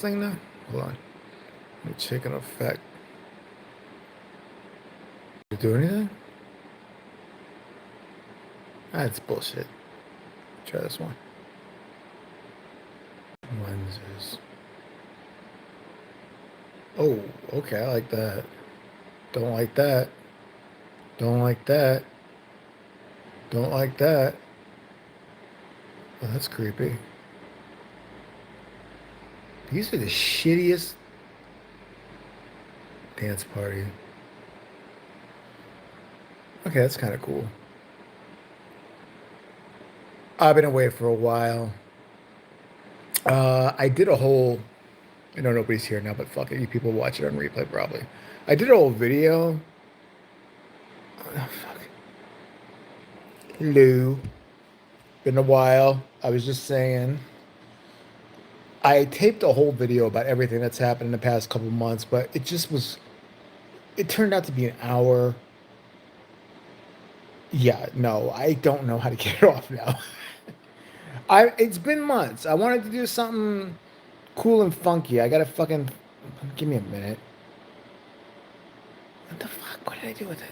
thing now? Hold on. Let me check an effect. Did it do anything? That's bullshit. Try this one. Lenses. Oh, okay, I like that. Don't like that. Don't like that. Don't like that. Oh, that's creepy. These are the shittiest dance party. Okay, that's kind of cool. I've been away for a while. I did a whole. I know nobody's here now, but fuck it, you people watch it on replay probably. I did a whole video. Oh, fuck. Hello. Been a while. I was just saying. I taped a whole video about everything that's happened in the past couple months, but it just was. It turned out to be an hour. Yeah, no, I don't know how to get it off now. It's been months. I wanted to do something cool and funky. I gotta fucking give me a minute. What the fuck? What did I do with it?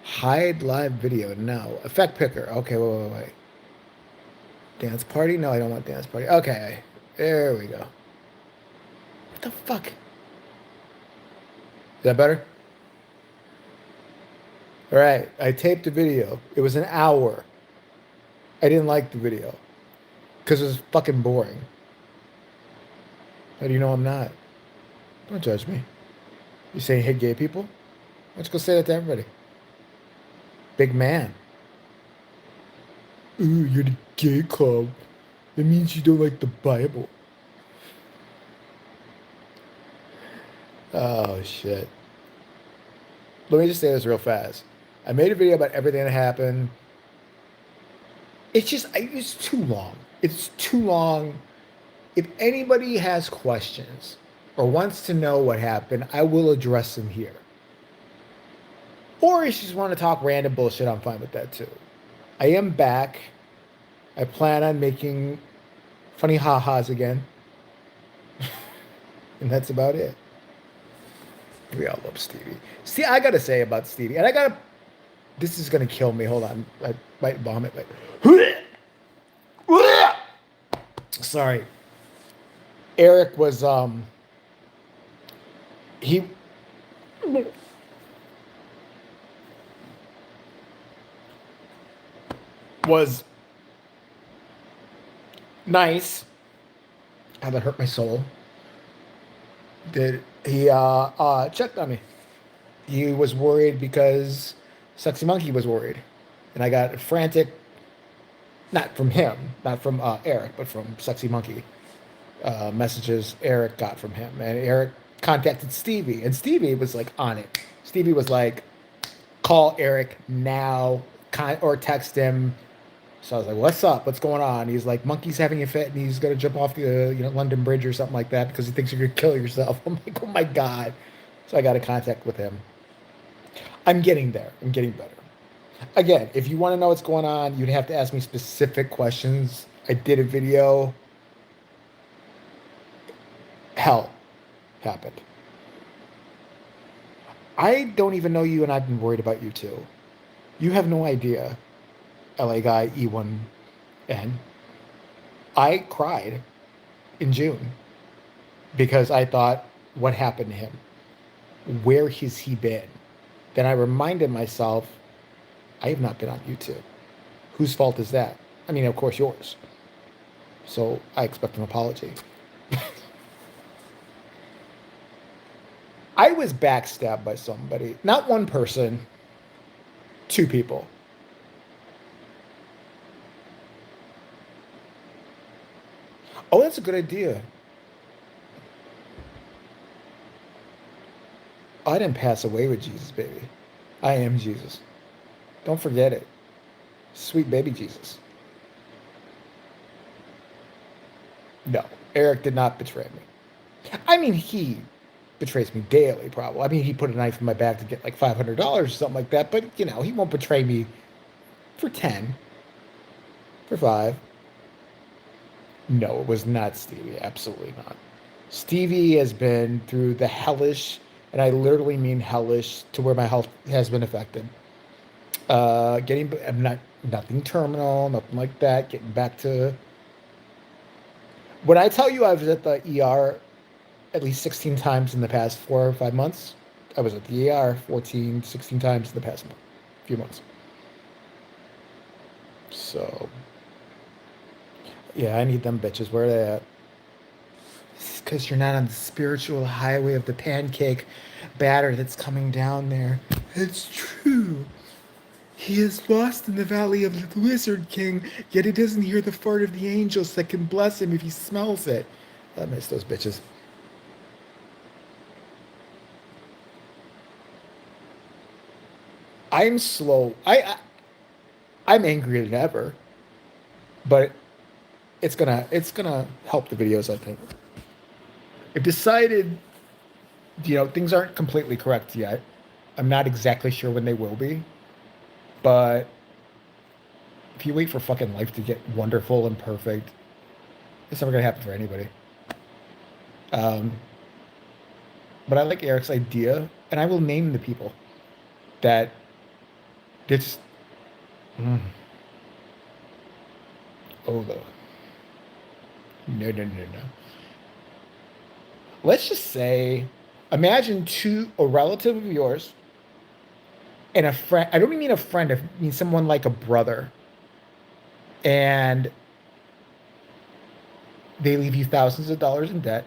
Hide live video. No. Effect picker. Okay, wait. Dance party? No, I don't want dance party. Okay. There we go. What the fuck? Is that better? All right. I taped a video. It was an hour. I didn't like the video because it was fucking boring. How do you know I'm not? Don't judge me. You saying hate gay people? Why don't you go say that to everybody? Big man. Ooh, you're the gay club. It means you don't like the Bible. Oh, shit. Let me just say this real fast. I made a video about everything that happened. It's too long. It's too long. If anybody has questions or wants to know what happened, I will address them here. Or if you just want to talk random bullshit, I'm fine with that too. I am back. I plan on making funny ha-has again. And that's about it. We all love Stevie. See, I gotta say about Stevie, and I gotta. This is gonna kill me. Hold on, I might vomit. Sorry. Eric was he was nice. How that hurt my soul. Did he checked on me? He was worried because Sexy Monkey was worried, and I got frantic. Not from him, not from Eric, but from Sexy Monkey. Messages Eric got from him, and Eric contacted Stevie, and Stevie was like on it. Stevie was like, "Call Eric now, or text him." So I was like, "What's up? What's going on?" He's like, "Monkey's having a fit, and he's gonna jump off the London Bridge or something like that because he thinks you're gonna kill yourself." I'm like, "Oh my god!" So I got in contact with him. I'm getting there. I'm getting better. Again, if you want to know what's going on, you'd have to ask me specific questions. I did a video. Hell happened. I don't even know you, and I've been worried about you too. You have no idea, LA guy E1N. I cried in June because I thought, what happened to him? Where has he been? Then I reminded myself, I have not been on YouTube. Whose fault is that? I mean, of course, yours. So I expect an apology. I was backstabbed by somebody. Not one person, two people. Oh, that's a good idea. I didn't pass away with Jesus, baby. I am Jesus. Don't forget it. Sweet baby Jesus. No, Eric did not betray me. I mean, he betrays me daily, probably. I mean, he put a knife in my back to get like $500 or something like that, but he won't betray me for 10, for 5. No, it was not Stevie. Absolutely not. Stevie has been through the hellish, and I literally mean hellish, to where my health has been affected. I'm not nothing terminal, nothing like that. Getting back to when I tell you I was at the ER at least 16 times in the past 4 or 5 months. I was at the ER 14, 16 times in the past few months. So, yeah, I need them bitches. Where are they at? Because you're not on the spiritual highway of the pancake batter that's coming down there. It's true. He is lost in the valley of the Lizard King, yet he doesn't hear the fart of the angels that can bless him if he smells it. I miss those bitches. I'm slow. I'm angrier than ever, but it's gonna help the videos, I think. I've decided, things aren't completely correct yet. I'm not exactly sure when they will be, but if you wait for fucking life to get wonderful and perfect, it's never gonna happen for anybody. Um, but I like Eric's idea, and I will name the people that it's. Mm, oh no, no, no, no, no. Let's just say, imagine a relative of yours and a friend. I don't mean a friend. I mean someone like a brother, and they leave you thousands of dollars in debt.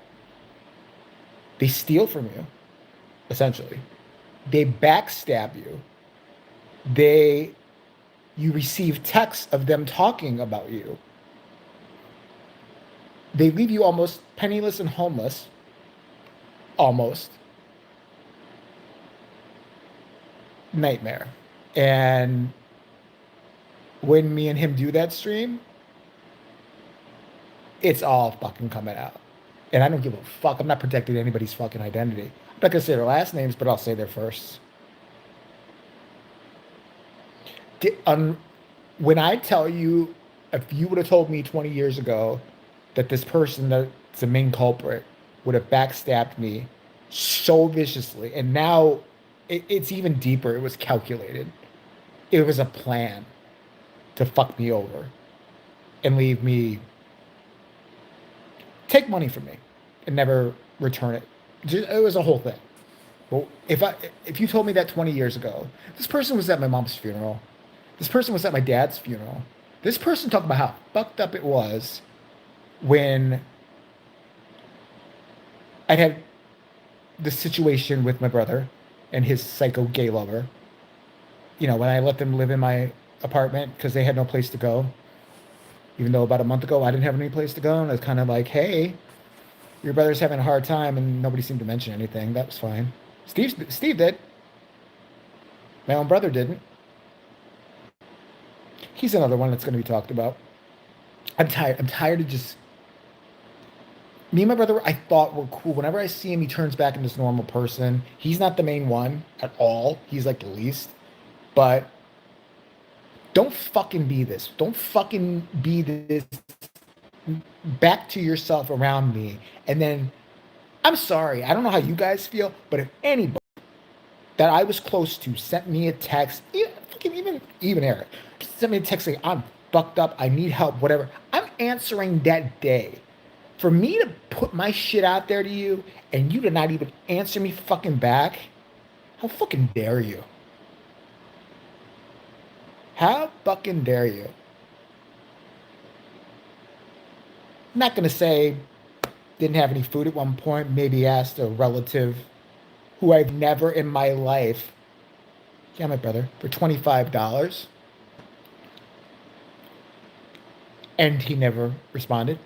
They steal from you, essentially. They backstab you. They You receive texts of them talking about you. They leave you almost penniless and homeless, almost. Nightmare. And when me and him do that stream, it's all fucking coming out. And I don't give a fuck. I'm not protecting anybody's fucking identity. I'm not gonna say their last names, but I'll say their firsts. When I tell you, if you would have told me 20 years ago that this person that's the main culprit would have backstabbed me so viciously, and now it's even deeper. It was calculated. It was a plan to fuck me over and leave me, take money from me and never return it. It was a whole thing. Well, if you told me that 20 years ago, this person was at my mom's funeral. This person was at my dad's funeral. This person talked about how fucked up it was when I had the situation with my brother and his psycho gay lover. When I let them live in my apartment because they had no place to go. Even though about a month ago I didn't have any place to go, and I was kind of like, "Hey, your brother's having a hard time," and nobody seemed to mention anything. That was fine. Steve did. My own brother didn't. He's another one that's going to be talked about. I'm tired. I'm tired of just me and my brother. I thought were cool. Whenever I see him, he turns back into this normal person. He's not the main one at all. He's like the least. But don't fucking be this. Don't fucking be this back to yourself around me. And then, I'm sorry. I don't know how you guys feel, but if anybody that I was close to sent me a text, even Eric, sent me a text saying, "I'm fucked up. I need help, whatever." I'm answering that day. For me to put my shit out there to you and you to not even answer me fucking back, how fucking dare you? How fucking dare you? I'm not going to say didn't have any food at one point, maybe asked a relative who I've never in my life, yeah, my brother, for $25. And he never responded,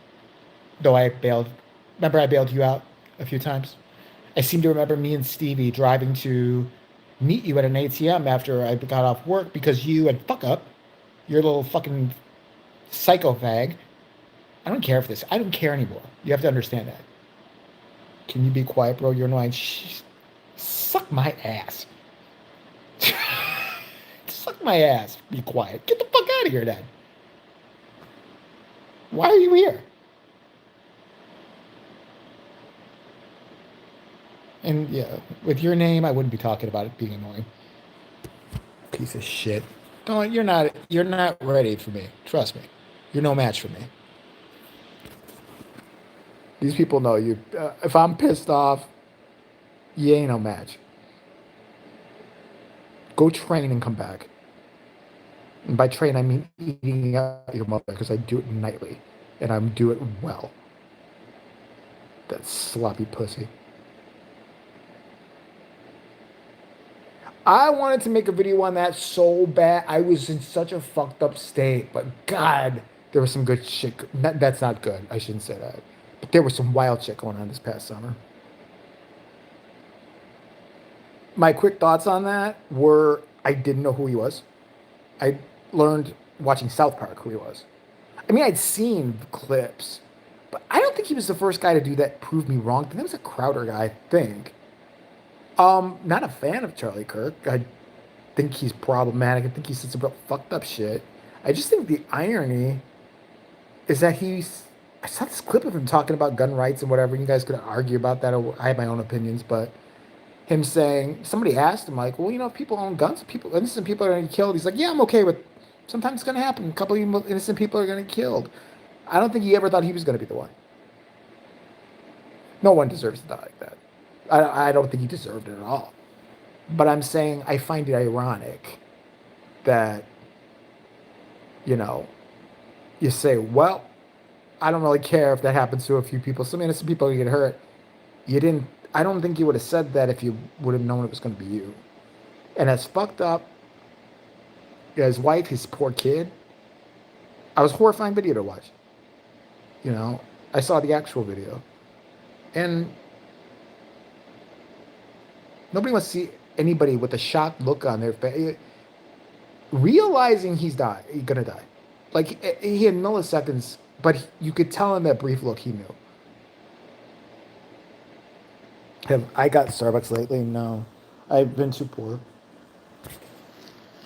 though I bailed. Remember, I bailed you out a few times? I seem to remember me and Stevie driving to meet you at an ATM after I got off work because you had fuck up, your little fucking psycho fag. I don't care anymore. You have to understand that. Can you be quiet, bro? You're annoying. Suck my ass. Suck my ass. Be quiet. Get the fuck out of here, then. Why are you here? And yeah, with your name, I wouldn't be talking about it being annoying. Piece of shit. Don't, you're not ready for me. Trust me. You're no match for me. These people know you. If I'm pissed off, you ain't no match. Go train and come back. And by train, I mean eating out your mother because I do it nightly, and I do it well. That sloppy pussy. I wanted to make a video on that so bad. I was in such a fucked up state, but God, there was some good shit. That's not good. I shouldn't say that. But there was some wild shit going on this past summer. My quick thoughts on that were I didn't know who he was. I learned watching South Park who he was. I mean, I'd seen clips, but I don't think he was the first guy to do that. Prove me wrong. That was a Crowder guy, I think. Not a fan of Charlie Kirk. I think he's problematic. I think he said some real fucked up shit. I just think the irony is that he's. I saw this clip of him talking about gun rights and whatever. You guys could argue about that. I have my own opinions, but him saying somebody asked him like, well, you know, if people own guns, people innocent people are going to get killed. He's like, yeah, I'm okay with. Sometimes it's going to happen. A couple of innocent people are going to get killed. I don't think he ever thought he was going to be the one. No one deserves to die like that. I don't think he deserved it at all. But I'm saying I find it ironic that, you know, you say, well, I don't really care if that happens to a few people. Some innocent people get hurt. You didn't, I don't think you would have said that if you would have known it was going to be you. And as fucked up, his wife, his poor kid, I was a horrifying video to watch. You know, I saw the actual video. And nobody wants to see anybody with a shocked look on their face, realizing he's gonna die. Like he had milliseconds, but you could tell in that brief look he knew. Have I got Starbucks lately? No, I've been too poor.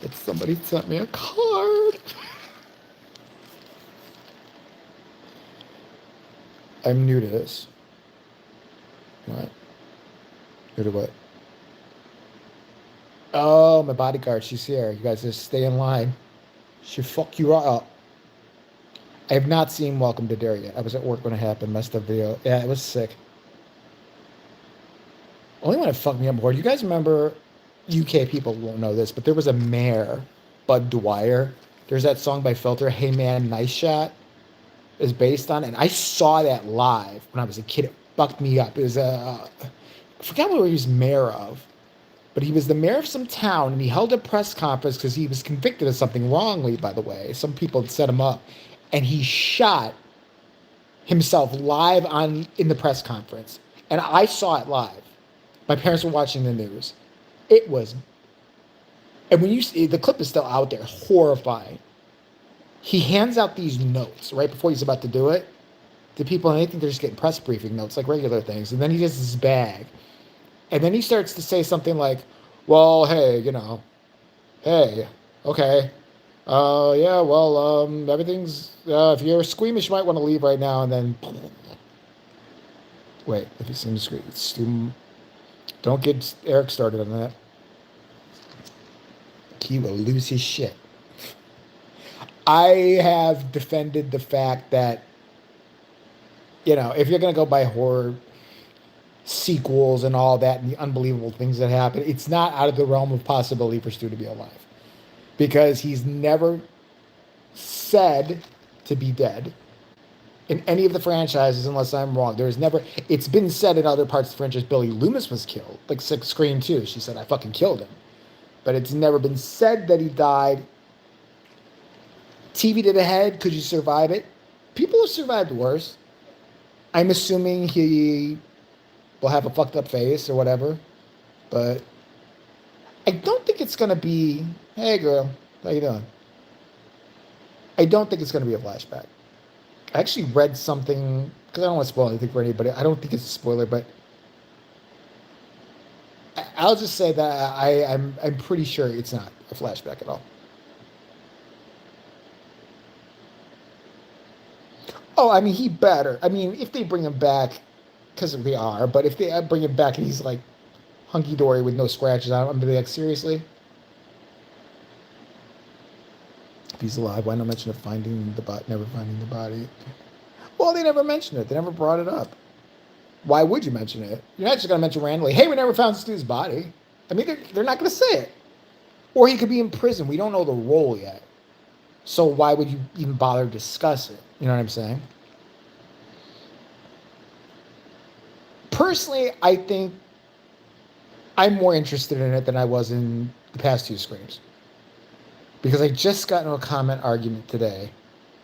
But somebody sent me a card. I'm new to this. What? New to what? Oh, my bodyguard. She's here. You guys just stay in line. She'll fuck you right up. I have not seen Welcome to Dare yet. I was at work when it happened. Messed up video. Yeah, it was sick. Only one that fucked me up more. You guys remember? UK people won't know this, but there was a mayor, Bud Dwyer. There's that song by Filter, "Hey Man, Nice Shot," is based on, and I saw that live when I was a kid. It fucked me up. It was I forgot what he was mayor of, but he was the mayor of some town, and he held a press conference because he was convicted of something wrongly. By the way, some people had set him up, and he shot himself live in the press conference, and I saw it live. My parents were watching the news. It was, and when you see the clip is still out there, horrifying. He hands out these notes right before he's about to do it to people, and they think they're just getting press briefing notes like regular things. And then he gets his bag, and then he starts to say something like, "Well, hey, you know, hey, okay, yeah, well, everything's. If you're squeamish, you might want to leave right now." And then, wait, if he seems squeamish, don't get Eric started on that. He will lose his shit. I have defended the fact that, you know, if you're going to go by horror sequels and all that and the unbelievable things that happen, it's not out of the realm of possibility for Stu to be alive. Because he's never said to be dead in any of the franchises, unless I'm wrong. There's never, it's been said in other parts of the franchise, Billy Loomis was killed. Like Scream 2, she said, I fucking killed him. But it's never been said that he died. TV to the head, could you survive it? People have survived worse. I'm assuming he will have a fucked up face or whatever. But I don't think it's going to be, hey girl, how you doing? I don't think it's going to be a flashback. I actually read something, because I don't want to spoil anything for anybody. I don't think it's a spoiler, but I'll just say that I'm pretty sure it's not a flashback at all. Oh, I mean, he better. I mean, if they bring him back, because we are. But if they bring him back and he's like hunky dory with no scratches on him, I'm gonna be like, seriously? If he's alive, why not mention never finding the body? Well, they never mentioned it. They never brought it up. Why would you mention it? You're not just gonna mention randomly, hey, we never found Stu's body. I mean, they're not gonna say it. Or he could be in prison. We don't know the role yet. So why would you even bother to discuss it? You know what I'm saying? Personally, I think I'm more interested in it than I was in the past two Screams. Because I just got into a comment argument today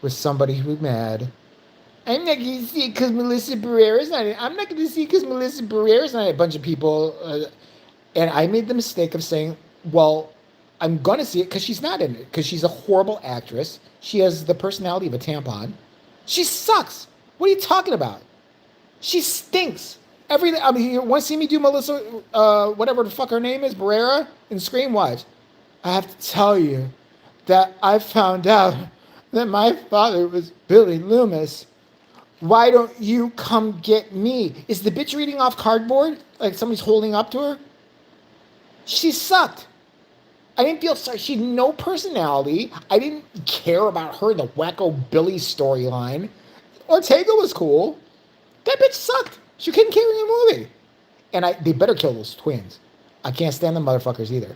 with somebody who's mad. I'm not going to see it because Melissa Barrera's not in it. I'm not going to see it because Melissa Barrera's not in it. A bunch of people. And I made the mistake of saying, well, I'm going to see it because she's not in it. Because she's a horrible actress. She has the personality of a tampon. She sucks. What are you talking about? She stinks. I mean, you want to see me do Melissa, whatever the fuck her name is, Barrera, in Scream Wives? I have to tell you that I found out that my father was Billy Loomis. Why don't you come get me? Is the bitch reading off cardboard? Like somebody's holding up to her? She sucked. I didn't feel sorry. She had no personality. I didn't care about her, the wacko Billy storyline. Ortega was cool. That bitch sucked. She couldn't carry a movie. And they better kill those twins. I can't stand the motherfuckers either.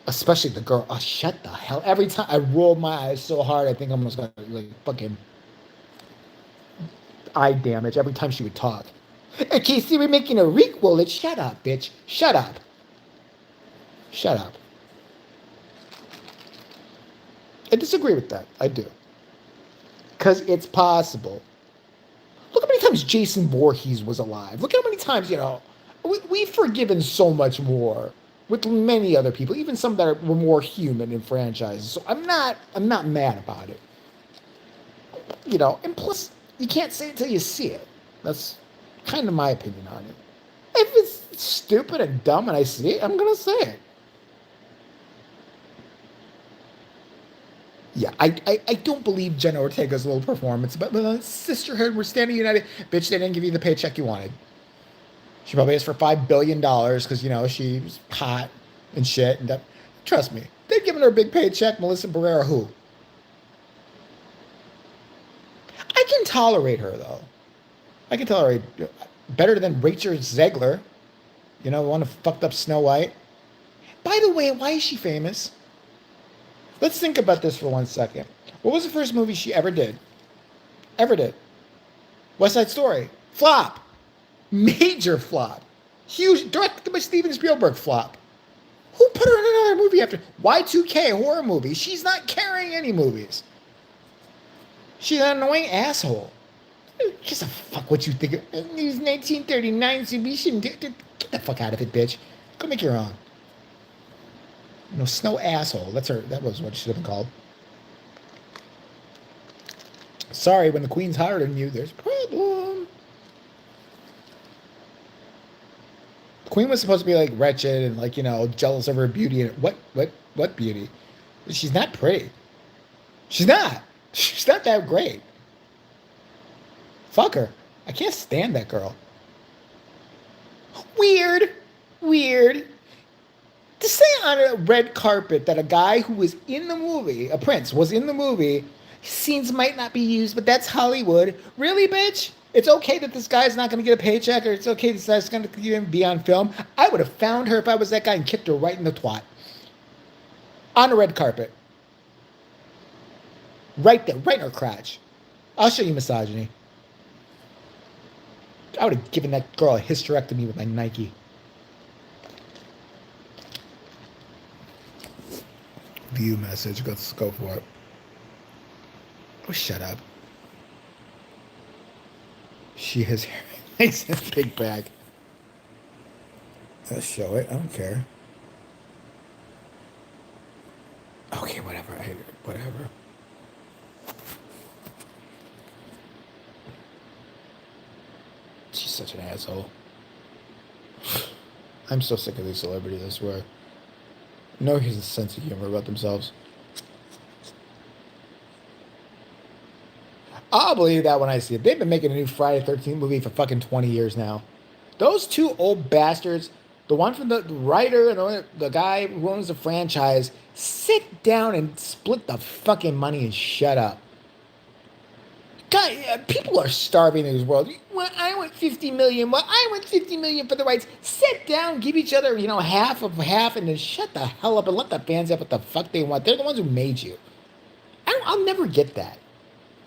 Especially the girl. Oh, shut the hell. Every time I roll my eyes so hard, I think I'm almost gonna like fucking eye damage every time she would talk. Okay, see, we're making a requel. Shut up, bitch. Shut up. Shut up. I disagree with that. I do. Because it's possible. Look how many times Jason Voorhees was alive. Look how many times, we've forgiven so much more with many other people, even some that were more human in franchises. So I'm not mad about it. And plus, you can't say it till you see it. That's kind of my opinion on it. If it's stupid and dumb and I see it, I'm going to say it. Yeah, I don't believe Jenna Ortega's little performance, but sisterhood, we're standing united. Bitch, they didn't give you the paycheck you wanted. She probably asked for $5 billion because, she was hot and shit. And trust me, they'd given her a big paycheck. Melissa Barrera, who? I can tolerate her, though. I can tolerate better than Rachel Zegler, the one who fucked up Snow White. By the way, why is she famous? Let's think about this for 1 second. What was the first movie she ever did? West Side Story. Flop. Major flop. Huge. Directed by Steven Spielberg flop. Who put her in another movie after? Y2K horror movie. She's not carrying any movies. She's an annoying asshole. Just a fuck what you think. It was 1939, so we shouldn't get the fuck out of it, bitch. Go make your own. Snow asshole. That was what she should have been called. Sorry, when the queen's hotter than you, there's a problem. The queen was supposed to be like wretched and jealous of her beauty. And what beauty? She's not pretty. She's not. She's not that great. Fuck her. I can't stand that girl. Weird. To say on a red carpet that a guy who was in the movie, a prince, was in the movie, scenes might not be used, but that's Hollywood. Really, bitch? It's okay that this guy's not going to get a paycheck, or it's okay this guy's going to be on film. I would have found her if I was that guy and kicked her right in the twat. On a red carpet. Right there, right in her crotch. I'll show you misogyny. I would have given that girl a hysterectomy with my Nike. View message. Let's go for it. Oh, shut up. She has hair. Makes a big bag. Let's show it. I don't care. Okay, whatever. Whatever. She's such an asshole. I'm so sick of these celebrities, I swear. No, he has a sense of humor about themselves. I'll believe that when I see it. They've been making a new Friday 13th movie for fucking 20 years now. Those two old bastards, the one from the writer and the guy who owns the franchise, sit down and split the fucking money and shut up. God, people are starving in this world. Well, I want 50 million. Well, I want 50 million for the rights. Sit down, give each other, half of half, and then shut the hell up and let the fans have what the fuck they want. They're the ones who made you. I'll never get that.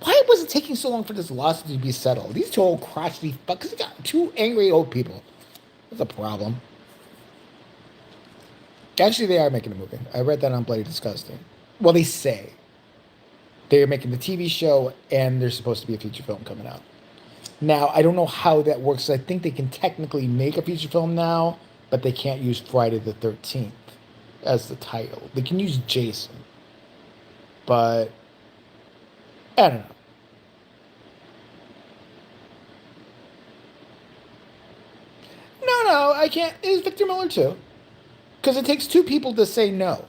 Why was it taking so long for this lawsuit to be settled? These two old crotchety fuckers, they got two angry old people. That's a problem. Actually, they are making a movie. I read that on Bloody Disgusting. Well, they say. They're making the TV show, and there's supposed to be a feature film coming out. Now, I don't know how that works. I think they can technically make a feature film now, but they can't use Friday the 13th as the title. They can use Jason. But, I don't know. No, I can't. It's Victor Miller, too. Because it takes two people to say no.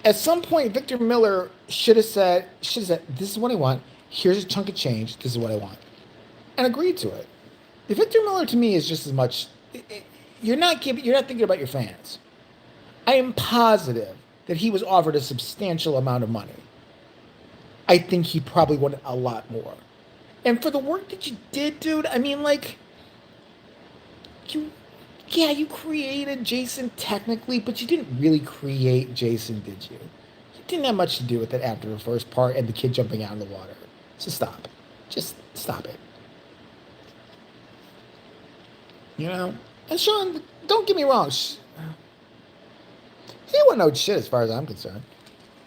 At some point, Victor Miller should have said, this is what I want. Here's a chunk of change. This is what I want. And agreed to it. Victor Miller, to me, is just as much... You're not thinking about your fans. I am positive that he was offered a substantial amount of money. I think he probably wanted a lot more. And for the work that you did, dude, I mean, like... You created Jason technically, but you didn't really create Jason, did you? You didn't have much to do with it after the first part and the kid jumping out of the water. So stop. Just stop it. And Sean, don't get me wrong. He wasn't no shit as far as I'm concerned.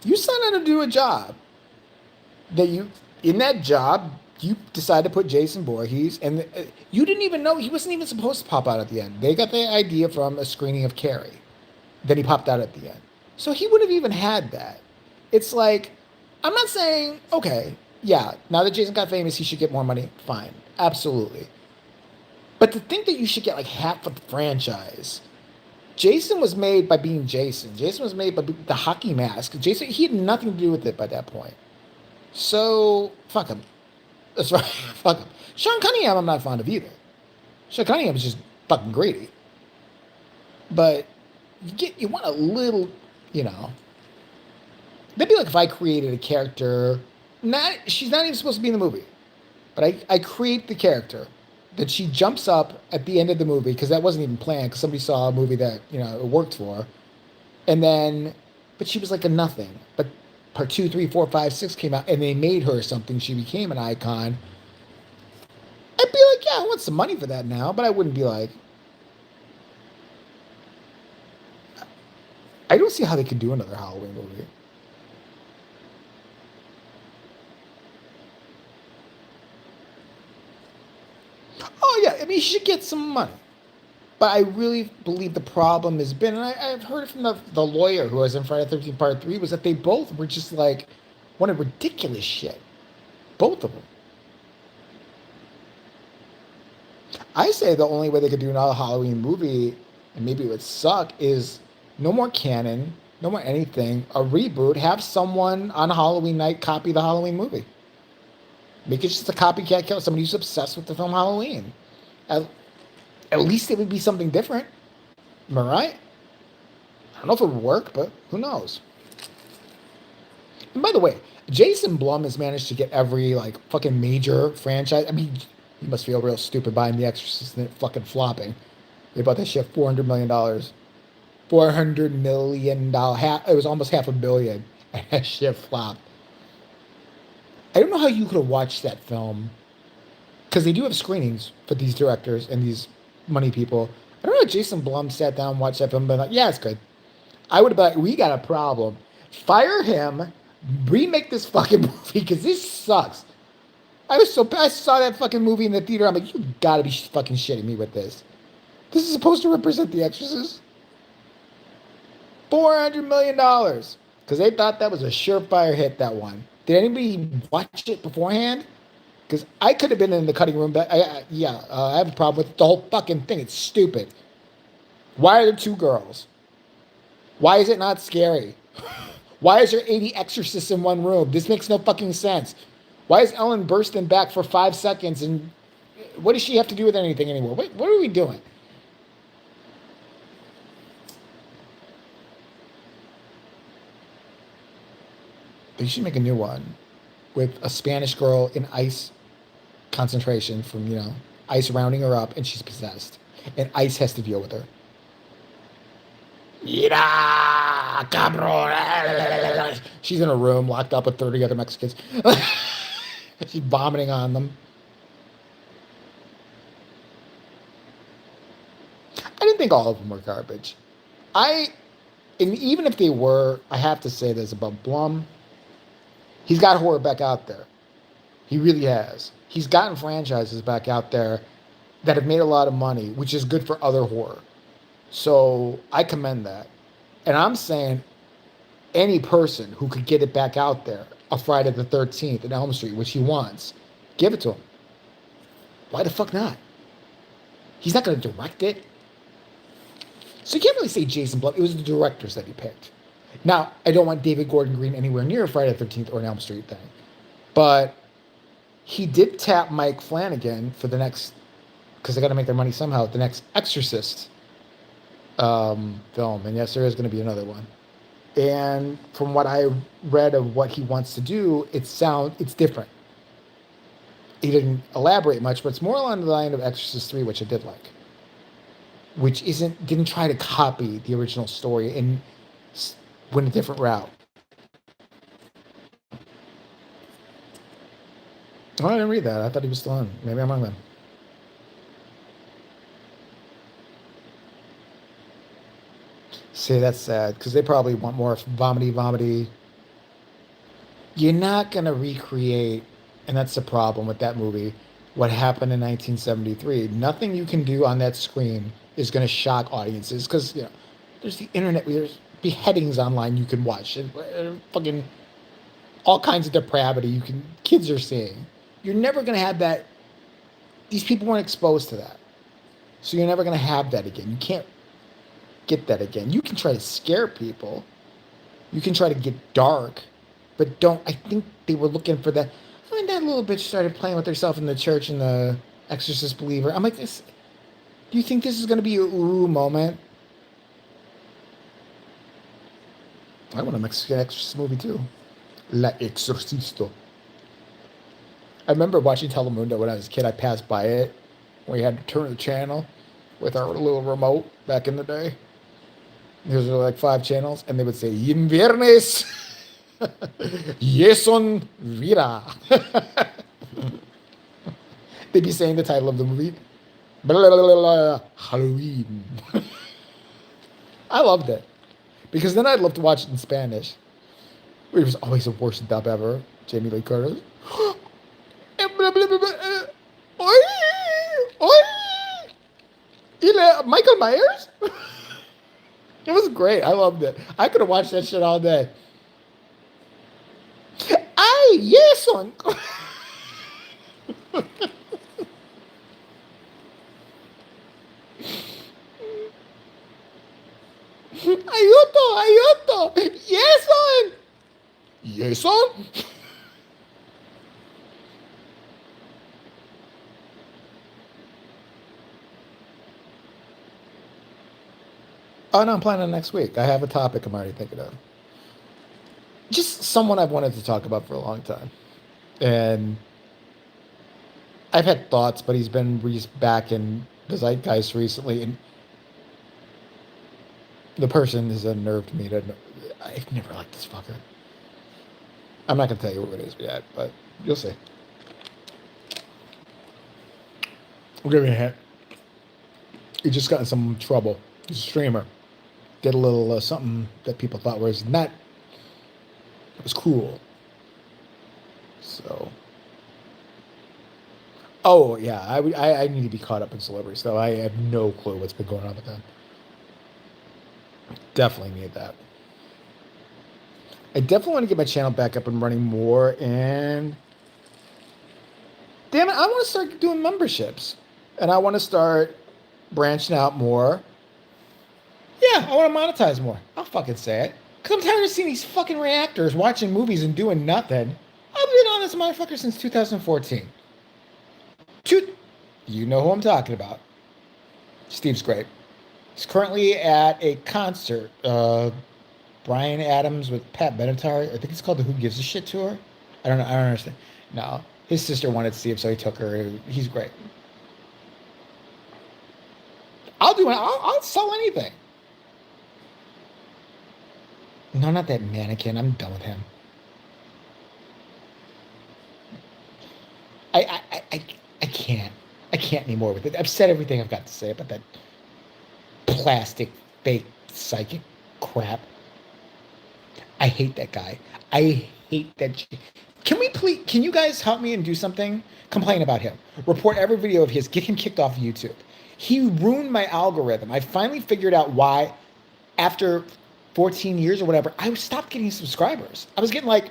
You signed on to do a job in that job, you decided to put Jason Voorhees, and you didn't even know he wasn't even supposed to pop out at the end. They got the idea from a screening of Carrie. Then he popped out at the end. So he would have even had that. It's like, I'm not saying, okay, yeah, now that Jason got famous, he should get more money. Fine. Absolutely. But to think that you should get like half of the franchise. Jason was made by being Jason. Jason was made by the hockey mask. Jason, he had nothing to do with it by that point. So, fuck him. That's right. Fuck him. Sean Cunningham, I'm not fond of either. Sean Cunningham is just fucking greedy. But you want a little, That'd be like if I created a character. She's not even supposed to be in the movie, but I create the character that she jumps up at the end of the movie because that wasn't even planned because somebody saw a movie that it worked for, and then, but she was like a nothing. But part 2, 3, 4, 5, 6 came out, and they made her something. She became an icon. I'd be like, yeah, I want some money for that now, but I wouldn't be like, I don't see how they could do another Halloween movie. Oh yeah, I mean, she should get some money. But I really believe the problem has been, and I've heard it from the lawyer who was in Friday the 13th Part 3, was that they both were just like, wanted ridiculous shit. Both of them. I say the only way they could do another Halloween movie, and maybe it would suck, is no more canon, no more anything, a reboot, have someone on Halloween night copy the Halloween movie. Make it just a copycat killer, somebody who's obsessed with the film Halloween. At least it would be something different. Am I right? I don't know if it would work, but who knows? And by the way, Jason Blum has managed to get every fucking major franchise. I mean, he must feel real stupid buying The Exorcist and it fucking flopping. They bought that shit $400 million. $400 million. It was almost $500 million. And that shit flopped. I don't know how you could have watched that film. Because they do have screenings for these directors and these money people. I don't know if Jason Blum sat down and watched that film and been like, yeah, it's good. I would have been like, we got a problem. Fire him. Remake this fucking movie because this sucks. I saw that fucking movie in the theater. I'm like, you gotta be fucking shitting me with this. This is supposed to represent The Exorcist? $400 million. Because they thought that was a surefire hit, that one. Did anybody watch it beforehand? Because I could have been in the cutting room, but I have a problem with the whole fucking thing. It's stupid. Why are there two girls? Why is it not scary? Why is there 80 exorcists in one room? This makes no fucking sense. Why is Ellen bursting back for 5 seconds? And what does she have to do with anything anymore? What are we doing? They should make a new one with a Spanish girl in ICE concentration from, ICE rounding her up and she's possessed. And ICE has to deal with her. Mira, cabrón. She's in a room locked up with 30 other Mexicans. She's vomiting on them. I didn't think all of them were garbage. And even if they were, I have to say this about Blum. He's got horror back out there. He really has. He's gotten franchises back out there that have made a lot of money, which is good for other horror. So I commend that. And I'm saying any person who could get it back out there, a Friday the 13th in Elm Street, which he wants, give it to him. Why the fuck not? He's not going to direct it. So you can't really say Jason Blum. It was the directors that he picked. Now, I don't want David Gordon Green anywhere near a Friday the 13th or an Elm Street thing. But he did tap Mike Flanagan for the next, because they got to make their money somehow, the next Exorcist film. And yes, there is going to be another one. And from what I read of what he wants to do, it's different. He didn't elaborate much, but it's more along the line of Exorcist 3, which I did like. Which didn't try to copy the original story and went a different route. Oh, I didn't read that. I thought he was still on. Maybe I'm wrong then. See, that's sad, because they probably want more vomity. You're not going to recreate, and that's the problem with that movie, what happened in 1973. Nothing you can do on that screen is going to shock audiences, because, there's the internet, there's beheadings online you can watch, and fucking all kinds of depravity kids are seeing. You're never going to have that. These people weren't exposed to that. So you're never going to have that again. You can't get that again. You can try to scare people. You can try to get dark, but I think they were looking for that. When that little bitch started playing with herself in the church and the Exorcist believer, I'm like, do you think this is going to be a ooh moment? I want a Mexican Exorcist movie too. La Exorcisto. I remember watching Telemundo when I was a kid. I passed by it. We had to turn the channel with our little remote back in the day. There were like 5 channels, and they would say, Inviernes, Yeson Vida. They'd be saying the title of the movie. Blah, blah, blah, blah, Halloween. I loved it. Because then I'd love to watch it in Spanish. It was always the worst dub ever. Jamie Lee Curtis. Michael Myers? It was great. I loved it. I could have watched that shit all day. Ay, yes, son. Ayuto. Yes, son. Yes, son. Oh, no, I'm planning on next week. I have a topic I'm already thinking of. Just someone I've wanted to talk about for a long time. And I've had thoughts, but he's been back in the zeitgeist recently. And the person has unnerved me to. I've never liked this fucker. I'm not going to tell you what it is yet, but you'll see. I'll give you a hint. He just got in some trouble. He's a streamer. Did a little something that people thought was not. It was cool. So. Oh yeah, I need to be caught up in celebrity stuff. I have no clue what's been going on with them. Definitely need that. I definitely want to get my channel back up and running more. And damn it, I want to start doing memberships, and I want to start branching out more. Yeah, I want to monetize more. I'll fucking say it. Because I'm tired of seeing these fucking reactors watching movies and doing nothing. I've been on this motherfucker since 2014. You know who I'm talking about. Steve's great. He's currently at a concert. Brian Adams with Pat Benatar. I think it's called the Who Gives a Shit tour. I don't know. I don't understand. No, his sister wanted to see him, so he took her. He's great. I'll do it. I'll sell anything. No, not that mannequin. I'm done with him. I can't. I can't anymore with it. I've said everything I've got to say about that plastic, fake, psychic crap. I hate that guy. I hate that. Can we please? Can you guys help me and do something? Complain about him. Report every video of his. Get him kicked off YouTube. He ruined my algorithm. I finally figured out why. After 14 years or whatever, I stopped getting subscribers. I was getting like,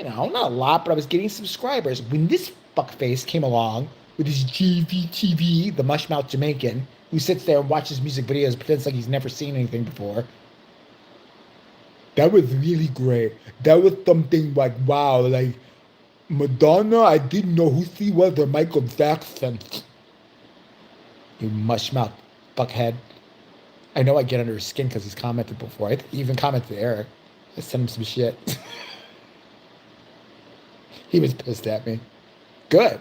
not a lot, but I was getting subscribers. When this fuckface came along with his GVTV, the mushmouth Jamaican, who sits there and watches music videos, pretends like he's never seen anything before. That was really great. That was something like, wow, like Madonna, I didn't know who she was, or Michael Jackson. You mushmouth fuckhead. I know I get under his skin because he's commented before. I even commented to Eric. I sent him some shit. He was pissed at me. Good.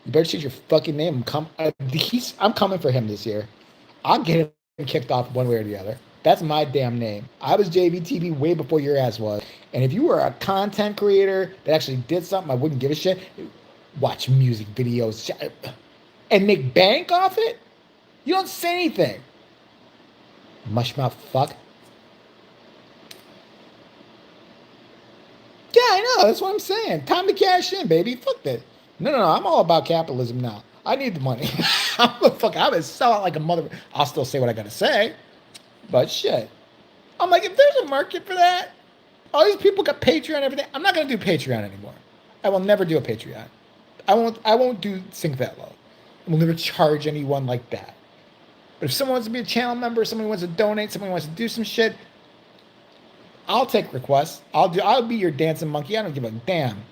You better change your fucking name. I'm coming for him this year. I'll get him kicked off one way or the other. That's my damn name. I was JVTV way before your ass was. And if you were a content creator that actually did something, I wouldn't give a shit. Watch music videos and make bank off it? You don't say anything. Mushmouth fuck. Yeah, I know. That's what I'm saying. Time to cash in, baby. Fuck that. No. I'm all about capitalism now. I need the money. I'm gonna sell out like a mother. I'll still say what I gotta say. But shit. I'm like, if there's a market for that, all these people got Patreon and everything. I'm not gonna do Patreon anymore. I will never do a Patreon. I won't do Sink That Low. I will never charge anyone like that. But if someone wants to be a channel member, somebody wants to donate, somebody wants to do some shit, I'll take requests. I'll be your dancing monkey. I don't give a damn.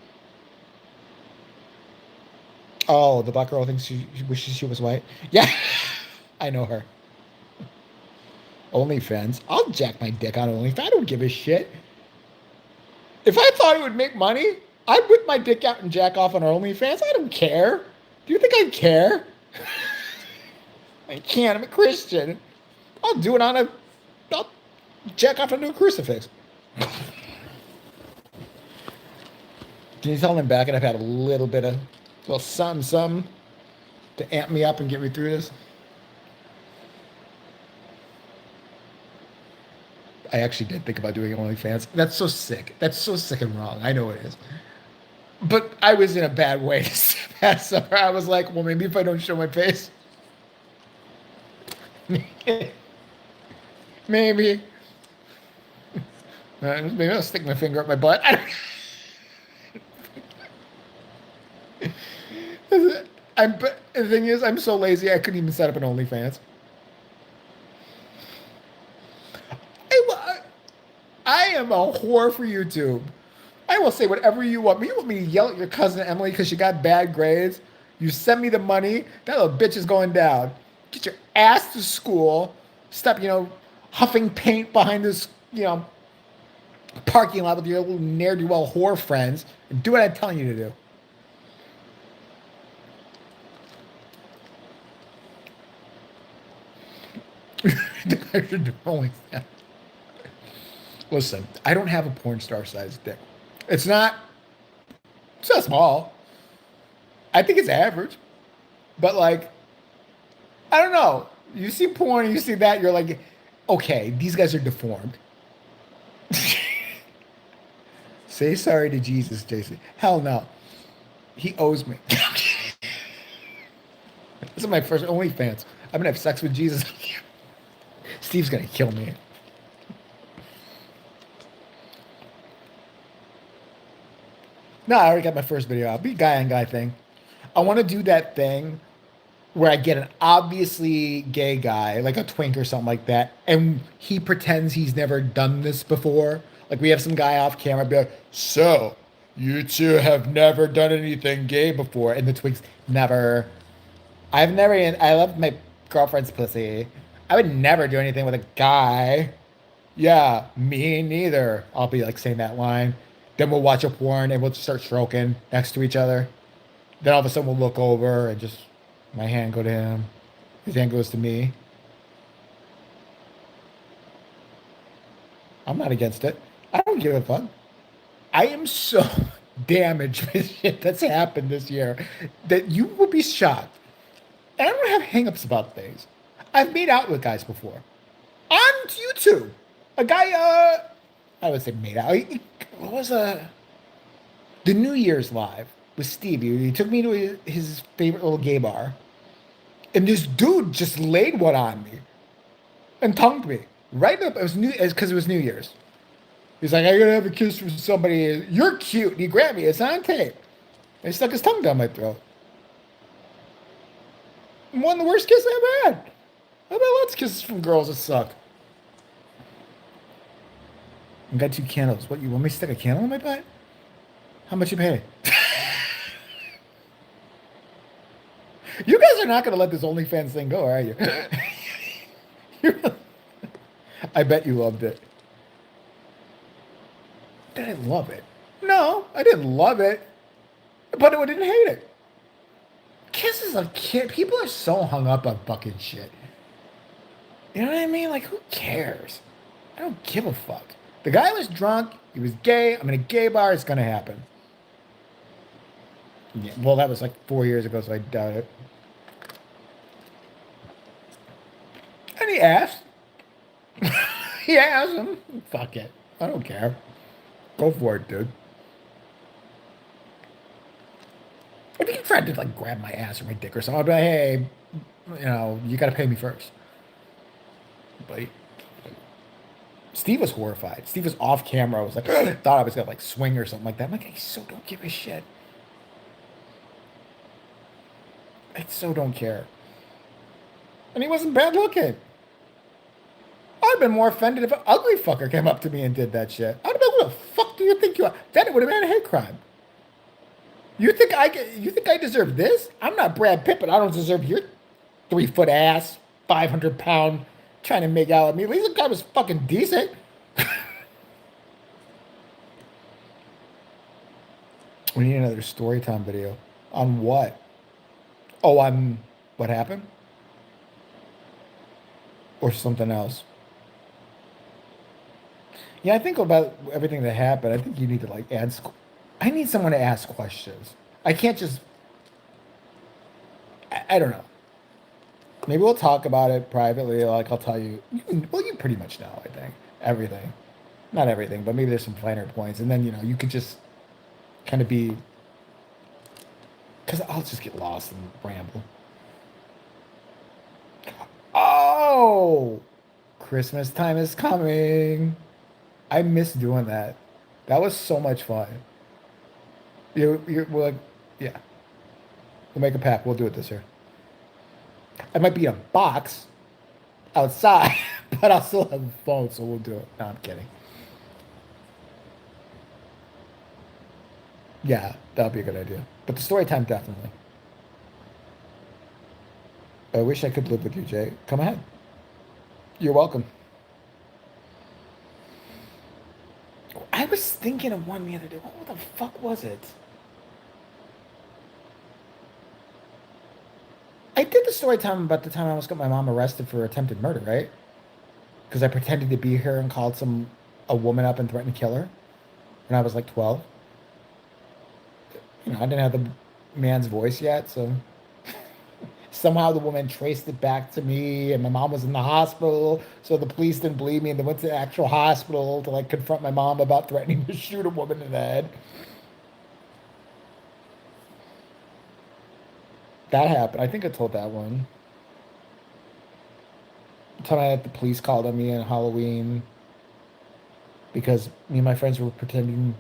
Oh, the black girl thinks she wishes she was white. Yeah, I know her. OnlyFans. I'll jack my dick on OnlyFans. I don't give a shit. If I thought it would make money, I'd whip my dick out and jack off on OnlyFans. I don't care. Do you think I care? I can't. I'm a Christian. I'll do it I'll jack off onto a crucifix. Can you tell them back and I've had a little bit of, something to amp me up and get me through this? I actually did think about doing OnlyFans. That's so sick. That's so sick and wrong. I know it is. But I was in a bad way this past summer. I was like, well, maybe if I don't show my face. Maybe I'll stick my finger up my butt. But the thing is, I'm so lazy, I couldn't even set up an OnlyFans. I am a whore for YouTube. I will say whatever you want. You want me to yell at your cousin Emily because she got bad grades? You send me the money. That little bitch is going down. Get your ass to school. Stop, huffing paint behind this, parking lot with your little ne'er-do-well whore friends. And do what I'm telling you to do. I should do OnlyFans. Listen, I don't have a porn star sized dick. It's not small. I think it's average. But I don't know. You see porn, you see that, you're like, okay, these guys are deformed. Say sorry to Jesus, Jason. Hell no. He owes me. This is my first OnlyFans. I'm gonna have sex with Jesus. Steve's gonna kill me. No, I already got my first video out. Be guy on guy thing. I want to do that thing where I get an obviously gay guy, like a twink or something like that, and he pretends he's never done this before. Like we have some guy off camera be like, so, You two have never done anything gay before. And the twigs, never. I've never, I love my girlfriend's pussy. I would never do anything with a guy. Yeah, me neither. I'll be like saying that line. Then we'll watch a porn and we'll just start stroking next to each other. Then all of a sudden we'll look over and just my hand go to him. His hand goes to me. I'm not against it. I don't give a fuck. I am so damaged with shit that's happened this year that you will be shocked. And I don't have hangups about things. I've made out with guys before. On YouTube. A guy, I would say made out. What was the New Year's live with Steve? He took me to his favorite little gay bar. And this dude just laid one on me and tongued me. Right up. It was because it was New Year's. He's like, I gotta have a kiss from somebody. You're cute. And he grabbed me. It's on tape. And he stuck his tongue down my throat. One of the worst kisses I ever had. I've had lots of kisses from girls that suck. I got 2 candles. What, you want me to stick a candle in my butt? How much you pay? You guys are not gonna let this OnlyFans thing go, are you? I bet you loved it. Did I love it? No, I didn't love it. But I didn't hate it. Kisses of kid. People are so hung up on fucking shit. You know what I mean? Like, who cares? I don't give a fuck. The guy was drunk. He was gay. I'm in a gay bar. It's gonna happen. Yeah, well, that was like 4 years ago, so I doubt it. And he asked. He asked him. Fuck it. I don't care. Go for it, dude. If he tried to like grab my ass or my dick or something, I'd be like, hey, you gotta pay me first. But Steve was horrified. Steve was off camera. I was like, thought I was gonna like swing or something like that. I'm like, I so don't give a shit. I so don't care. And he wasn't bad looking. I'd have been more offended if an ugly fucker came up to me and did that shit. I'd have been, who the fuck do you think you are? Then it would have been a hate crime. You think I deserve this? I'm not Brad Pitt, but I don't deserve your 3-foot ass, 500-pound trying to make out with me. At least the guy was fucking decent. We need another story time video. On what? Oh, on what happened? Or something else. Yeah, I think about everything that happened. I think you need to like ask. I need someone to ask questions. I can't just. I don't know. Maybe we'll talk about it privately. Like I'll tell you. Well, you pretty much know. I think everything, not everything, but maybe there's some finer points, and then you could just kind of be. Because I'll just get lost and ramble. Oh, Christmas time is coming. I miss doing that. That was so much fun. We're like, yeah. We'll make a pact. We'll do it this year. I might be in a box outside, but I'll still have a phone, so we'll do it. No, I'm kidding. Yeah, that'd be a good idea. But the story time, definitely. I wish I could live with you, Jay. Come ahead. You're welcome. I was thinking of one the other day. What the fuck was it? I did the story time about the time I almost got my mom arrested for attempted murder, right? Because I pretended to be her and called a woman up and threatened to kill her when I was like 12. I didn't have the man's voice yet, so somehow the woman traced it back to me, and my mom was in the hospital, so the police didn't believe me, and they went to the actual hospital to like confront my mom about threatening to shoot a woman in the head. That happened. I think I told that one. The time I had the police called on me on Halloween because me and my friends were pretending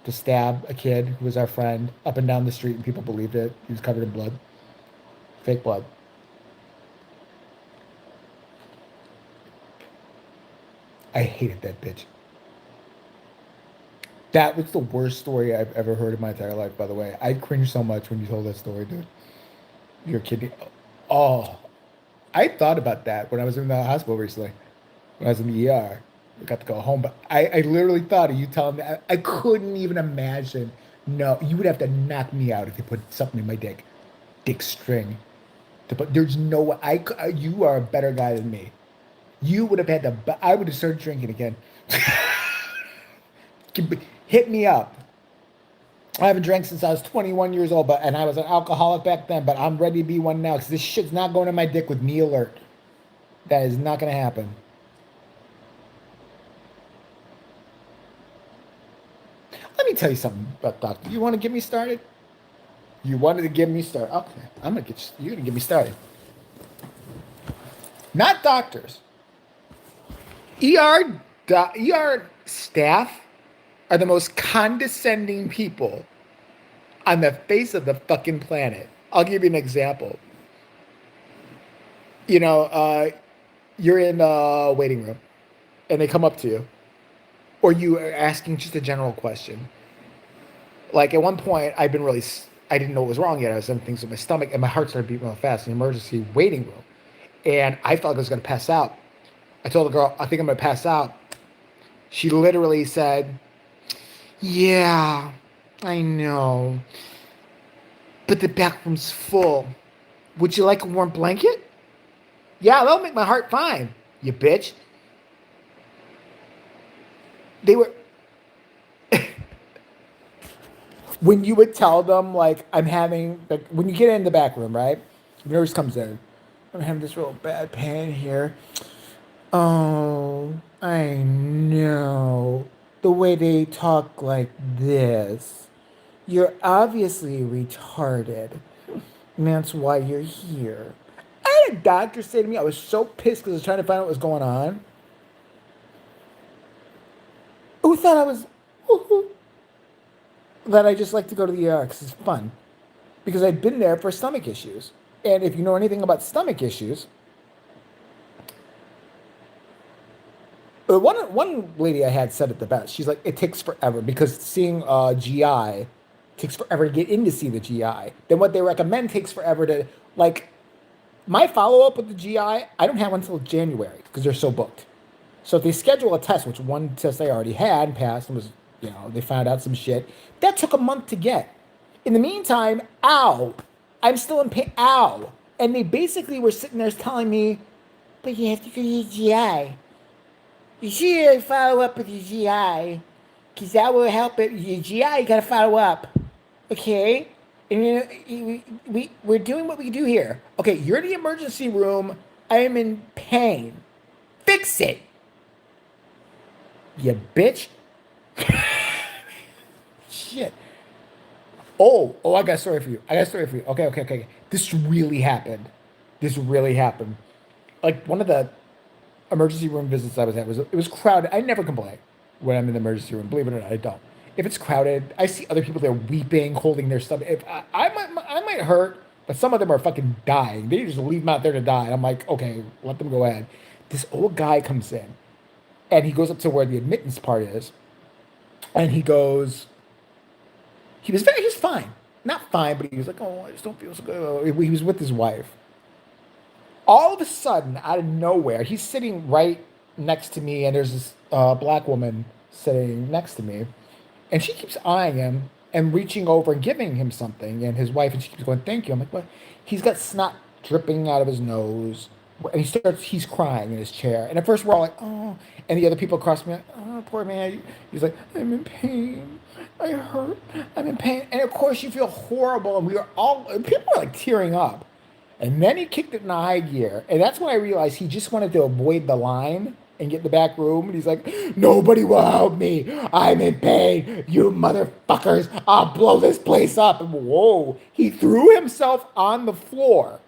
to stab a kid who was our friend up and down the street, and people believed it. He was covered in blood, fake blood. I hated that bitch. That was the worst story I've ever heard in my entire life, by the way. I cringed so much when you told that story, dude. Your kidney. Oh, I thought about that when I was in the hospital recently. When I was in the ER, I got to go home. But I literally thought of you telling me. I couldn't even imagine. No, you would have to knock me out if you put something in my dick string. To put, there's no way. You are a better guy than me. You would have had to. I would have started drinking again. Hit me up. I haven't drank since I was 21 years old, and I was an alcoholic back then, but I'm ready to be one now because this shit's not going in my dick with me alert. That is not going to happen. Let me tell you something about doctor. You want to get me started? You wanted to get me started. Okay, you're gonna get me started. Not doctors. ER staff are the most condescending people on the face of the fucking planet. I'll give you an example. You know, you're in a waiting room, and they come up to you, or you are asking just a general question. Like at one point, I didn't know what was wrong yet. I was having things with my stomach, and my heart started beating real fast in the emergency waiting room, and I felt like I was going to pass out. I told the girl, I think I'm going to pass out. She literally said, "Yeah, I know, but the back room's full. Would you like a warm blanket?" "Yeah, that'll make my heart fine, you bitch." They were... when you would tell them, like, I'm having, like, when you get in the back room, right? The nurse comes in. "I'm having this real bad pain here." "Oh, I know. The way they talk like this. You're obviously retarded. And that's why you're here." I had a doctor say to me, I was so pissed because I was trying to find out what was going on. Who thought I was... that I just like to go to the ER because it's fun. Because I'd been there for stomach issues. And if you know anything about stomach issues... One lady I had said it the best. She's like, it takes forever because seeing GI takes forever to get in to see the GI. Then what they recommend takes forever to, like, my follow-up with the GI, I don't have one until January because they're so booked. So if they schedule a test, which one test I already had and passed and was, they found out some shit, that took a month to get. In the meantime, I'm still in pain, And they basically were sitting there telling me, "But you have to go to your GI. You should follow up with your GI, because that will help it. Your GI, you got to follow up. Okay? And we're doing what we do here. Okay, you're in the emergency room. I am in pain. Fix it. You bitch." Shit. Oh, I got a story for you. Okay. This really happened. Like, one of the emergency room visits I was at, it was crowded. I never complain when I'm in the emergency room. Believe it or not, I don't. If it's crowded, I see other people there weeping, holding their stomach. If I might hurt, but some of them are fucking dying. They just leave them out there to die. I'm like, okay, let them go ahead. This old guy comes in, and he goes up to where the admittance part is, and he goes... He was fine. Not fine, but he was like, "Oh, I just don't feel so good." He was with his wife. All of a sudden, out of nowhere, he's sitting right next to me, and there's this black woman sitting next to me, and she keeps eyeing him and reaching over and giving him something, and his wife, and she keeps going, "Thank you." I'm like, "What?" He's got snot dripping out of his nose, and he's crying in his chair, and at first we're all like, "Oh," and the other people across me, like, "Oh, poor man." He's like, "I'm in pain. I hurt. I'm in pain." And of course you feel horrible, and people are like tearing up. And then he kicked it in high gear. And that's when I realized he just wanted to avoid the line and get in the back room. And he's like, "Nobody will help me. I'm in pain. You motherfuckers. I'll blow this place up." And whoa. He threw himself on the floor.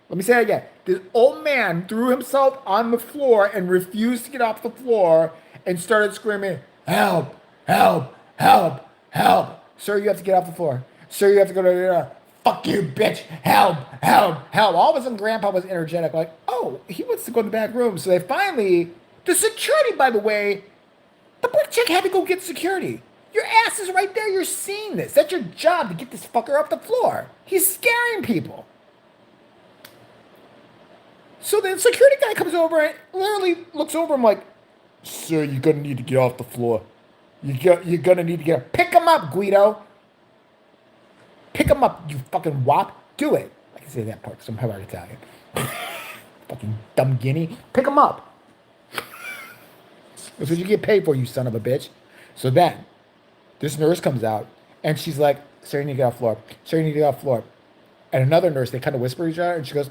Let me say it again. This old man threw himself on the floor and refused to get off the floor and started screaming, "Help, help, help, help. Sir, you have to get off the floor. Sir, you have to go to the... Fuck you, bitch. Help, help, help." All of a sudden, Grandpa was energetic, like, oh, he wants to go to the back room. So they finally... The security, by the way, the black chick had to go get security. Your ass is right there. You're seeing this. That's your job to get this fucker off the floor. He's scaring people. So the security guy comes over and literally looks over him like, "Sir, you're gonna need to get off the floor. You're gonna need to get pick him up, Guido. Pick him up, you fucking wop. Do it." I can say that part because I'm half Italian. Fucking dumb guinea. Pick him up. That's what you get paid for, you son of a bitch. So then, this nurse comes out and she's like, "Sir, you need to get off the floor. Sir, you need to get off the floor." And another nurse, they kind of whisper each other, and she goes,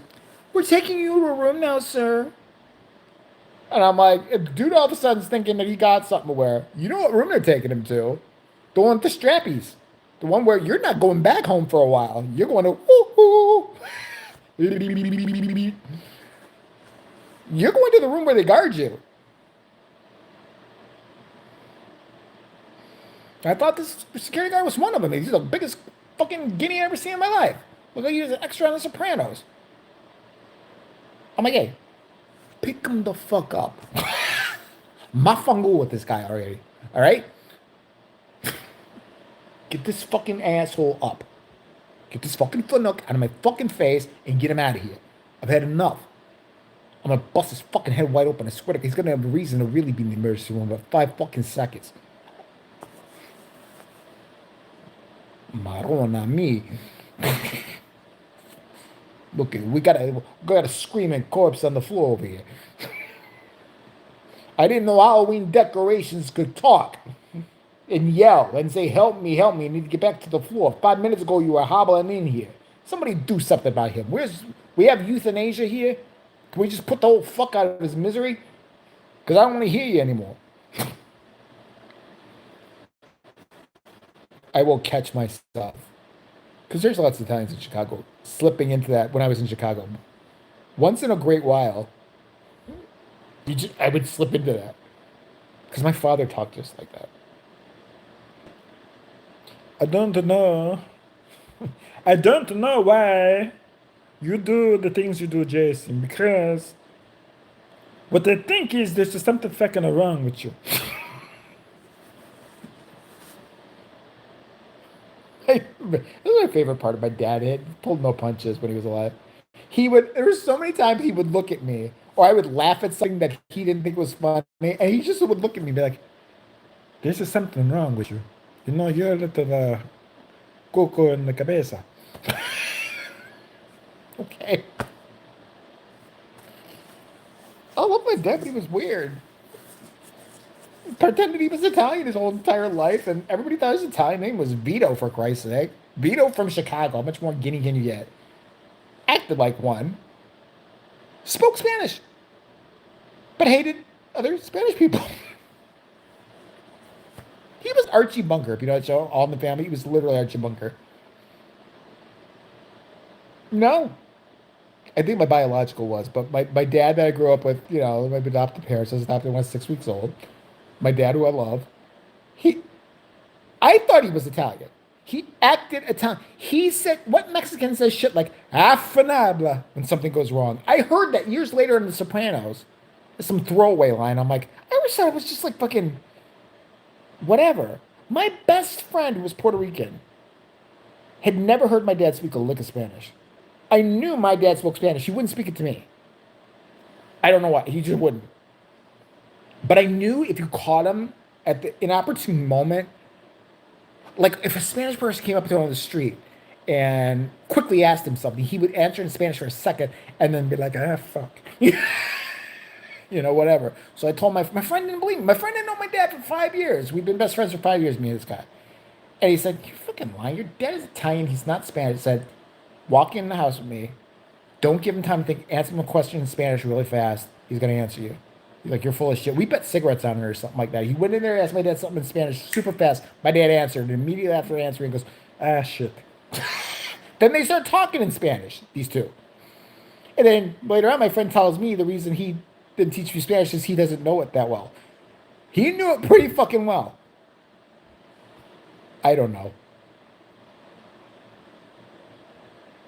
"We're taking you to a room now, sir." And I'm like, dude all of a sudden's thinking that he got something to wear. You know what room they're taking him to? The one with the strappies. The one where you're not going back home for a while. You're going to, woo-hoo. You're going to the room where they guard you. I thought this security guard was one of them. He's the biggest fucking guinea I ever seen in my life. Look like he was an extra on The Sopranos. I'm like, hey, pick him the fuck up. Mafangu with this guy already. All right? Get this fucking asshole up. Get this fucking fanook out of my fucking face and get him out of here. I've had enough. I'm gonna bust his fucking head wide open. I swear to God, he's gonna have a reason to really be in the emergency room in about 5 fucking seconds. Marona me. Look, we got a screaming corpse on the floor over here. I didn't know Halloween decorations could talk and yell and say, help me, I need to get back to the floor. 5 minutes ago, you were hobbling in here. Somebody do something about him. We have euthanasia here? Can we just put the whole fuck out of his misery? Because I don't want to hear you anymore. I will catch myself. Because there's lots of times in Chicago slipping into that when I was in Chicago. Once in a great while, I would slip into that. Because my father talked just like that. I don't know. I don't know why you do the things you do, Jason. Because what I think is there's just something fucking wrong with you. This is my favorite part of my dad. He pulled no punches when he was alive. There were so many times he would look at me, or I would laugh at something that he didn't think was funny, and he just would look at me and be like, "There's just something wrong with you. You know, you're a little coco in the cabeza." Okay. I love my dad, but he was weird. Pretended he was Italian his whole entire life, and everybody thought his Italian name was Vito, for Christ's sake. Vito from Chicago. How much more guinea can you get? Acted like one. Spoke Spanish. But hated other Spanish people. He was Archie Bunker, if you know that show, All in the Family. He was literally Archie Bunker. No. I think my biological was, but my dad that I grew up with, you know, my adopted parents, I was adopted when I was 6 weeks old. My dad, who I love, I thought he was Italian. He acted Italian. He said, what Mexican says shit like, affanabla, when something goes wrong? I heard that years later in The Sopranos. Some throwaway line. I'm like, I always thought it was just like fucking whatever. My best friend, who was Puerto Rican, had never heard my dad speak a lick of Spanish. I knew my dad spoke Spanish. He wouldn't speak it to me. I don't know why. He just wouldn't. But I knew if you caught him at the inopportune moment, like if a Spanish person came up to him on the street and quickly asked him something, he would answer in Spanish for a second and then be like, fuck. You know, whatever. So I told my friend didn't believe me. My friend didn't know my dad for 5 years. We've been best friends for 5 years, me and this guy. And he said, "You're fucking lying. Your dad is Italian. He's not Spanish." He said, "Walk in the house with me. Don't give him time to think. Answer him a question in Spanish really fast. He's going to answer you." He's like, "You're full of shit." We bet cigarettes on it or something like that. He went in there and asked my dad something in Spanish super fast. My dad answered. And immediately after answering, he goes, shit. Then they start talking in Spanish, these two. And then later on, my friend tells me the reason he didn't teach me Spanish is he doesn't know it that well. He knew it pretty fucking well. I don't know.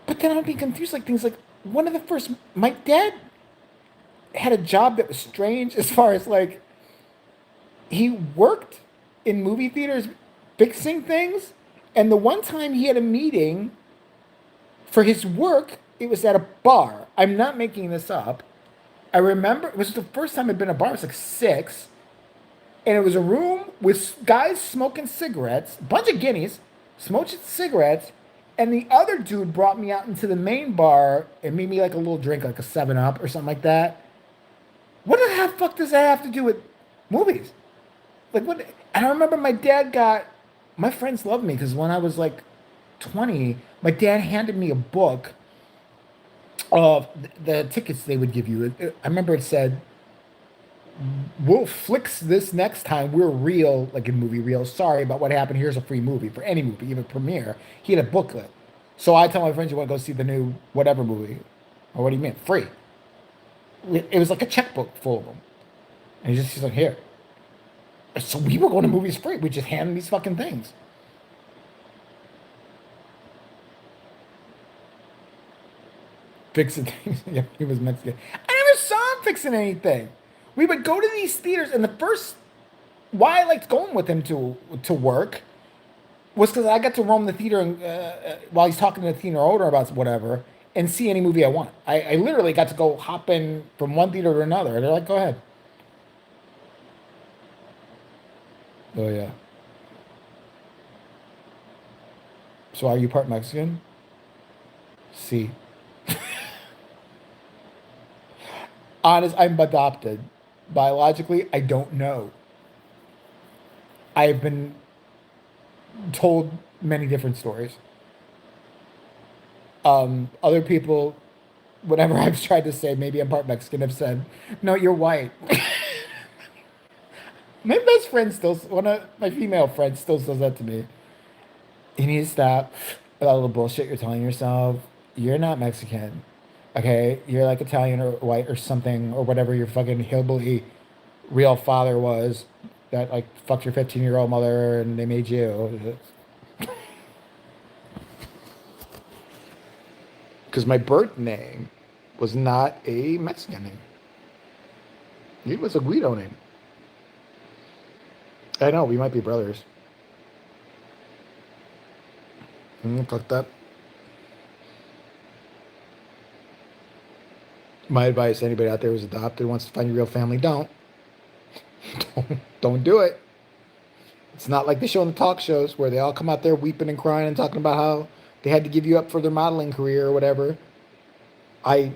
But then I'd be confused, like things like one of the first, my dad had a job that was strange as far as like, he worked in movie theaters fixing things. And the one time he had a meeting for his work, it was at a bar. I'm not making this up. I remember it was the first time I'd been at a bar. It was like 6. And it was a room with guys smoking cigarettes, a bunch of guineas, smoking cigarettes. And the other dude brought me out into the main bar and made me like a little drink, like a 7 Up or something like that. What the fuck does that have to do with movies? Like what? And I remember my friends loved me because when I was like 20, my dad handed me a book of the tickets they would give you. I remember it said, "We'll fix this next time. We're real, like in movie real. Sorry about what happened. Here's a free movie for any movie, even premiere." He had a booklet. So I tell my friends, "You want to go see the new whatever movie?" Or what do you mean? Free. It was like a checkbook full of them. And he's like, "Here." So we were going to movies free. We just hand them these fucking things. Fixing things. Yeah, he was Mexican. I never saw him fixing anything. We would go to these theaters, and the first why I liked going with him to work was because I got to roam the theater and, while he's talking to the theater owner about whatever and see any movie I want. I literally got to go hop in from one theater to another. They're like, "Go ahead." Oh yeah. So are you part Mexican? See. Honest, I'm adopted. Biologically, I don't know. I've been told many different stories. Other people, whenever I've tried to say maybe I'm part Mexican, have said, "No, you're white." My best friend still, one of my female friends still says that to me. You need to stop with all the bullshit you're telling yourself. You're not Mexican. Okay? You're like Italian or white or something or whatever your fucking hillbilly real father was that like fucked your 15-year-old mother and they made you. Because my birth name was not a Mexican name. It was a Guido name. I know, we might be brothers. Fucked up. My advice to anybody out there who's adopted wants to find your real family, don't. Don't do it. It's not like they show in the talk shows where they all come out there weeping and crying and talking about how they had to give you up for their modeling career or whatever. My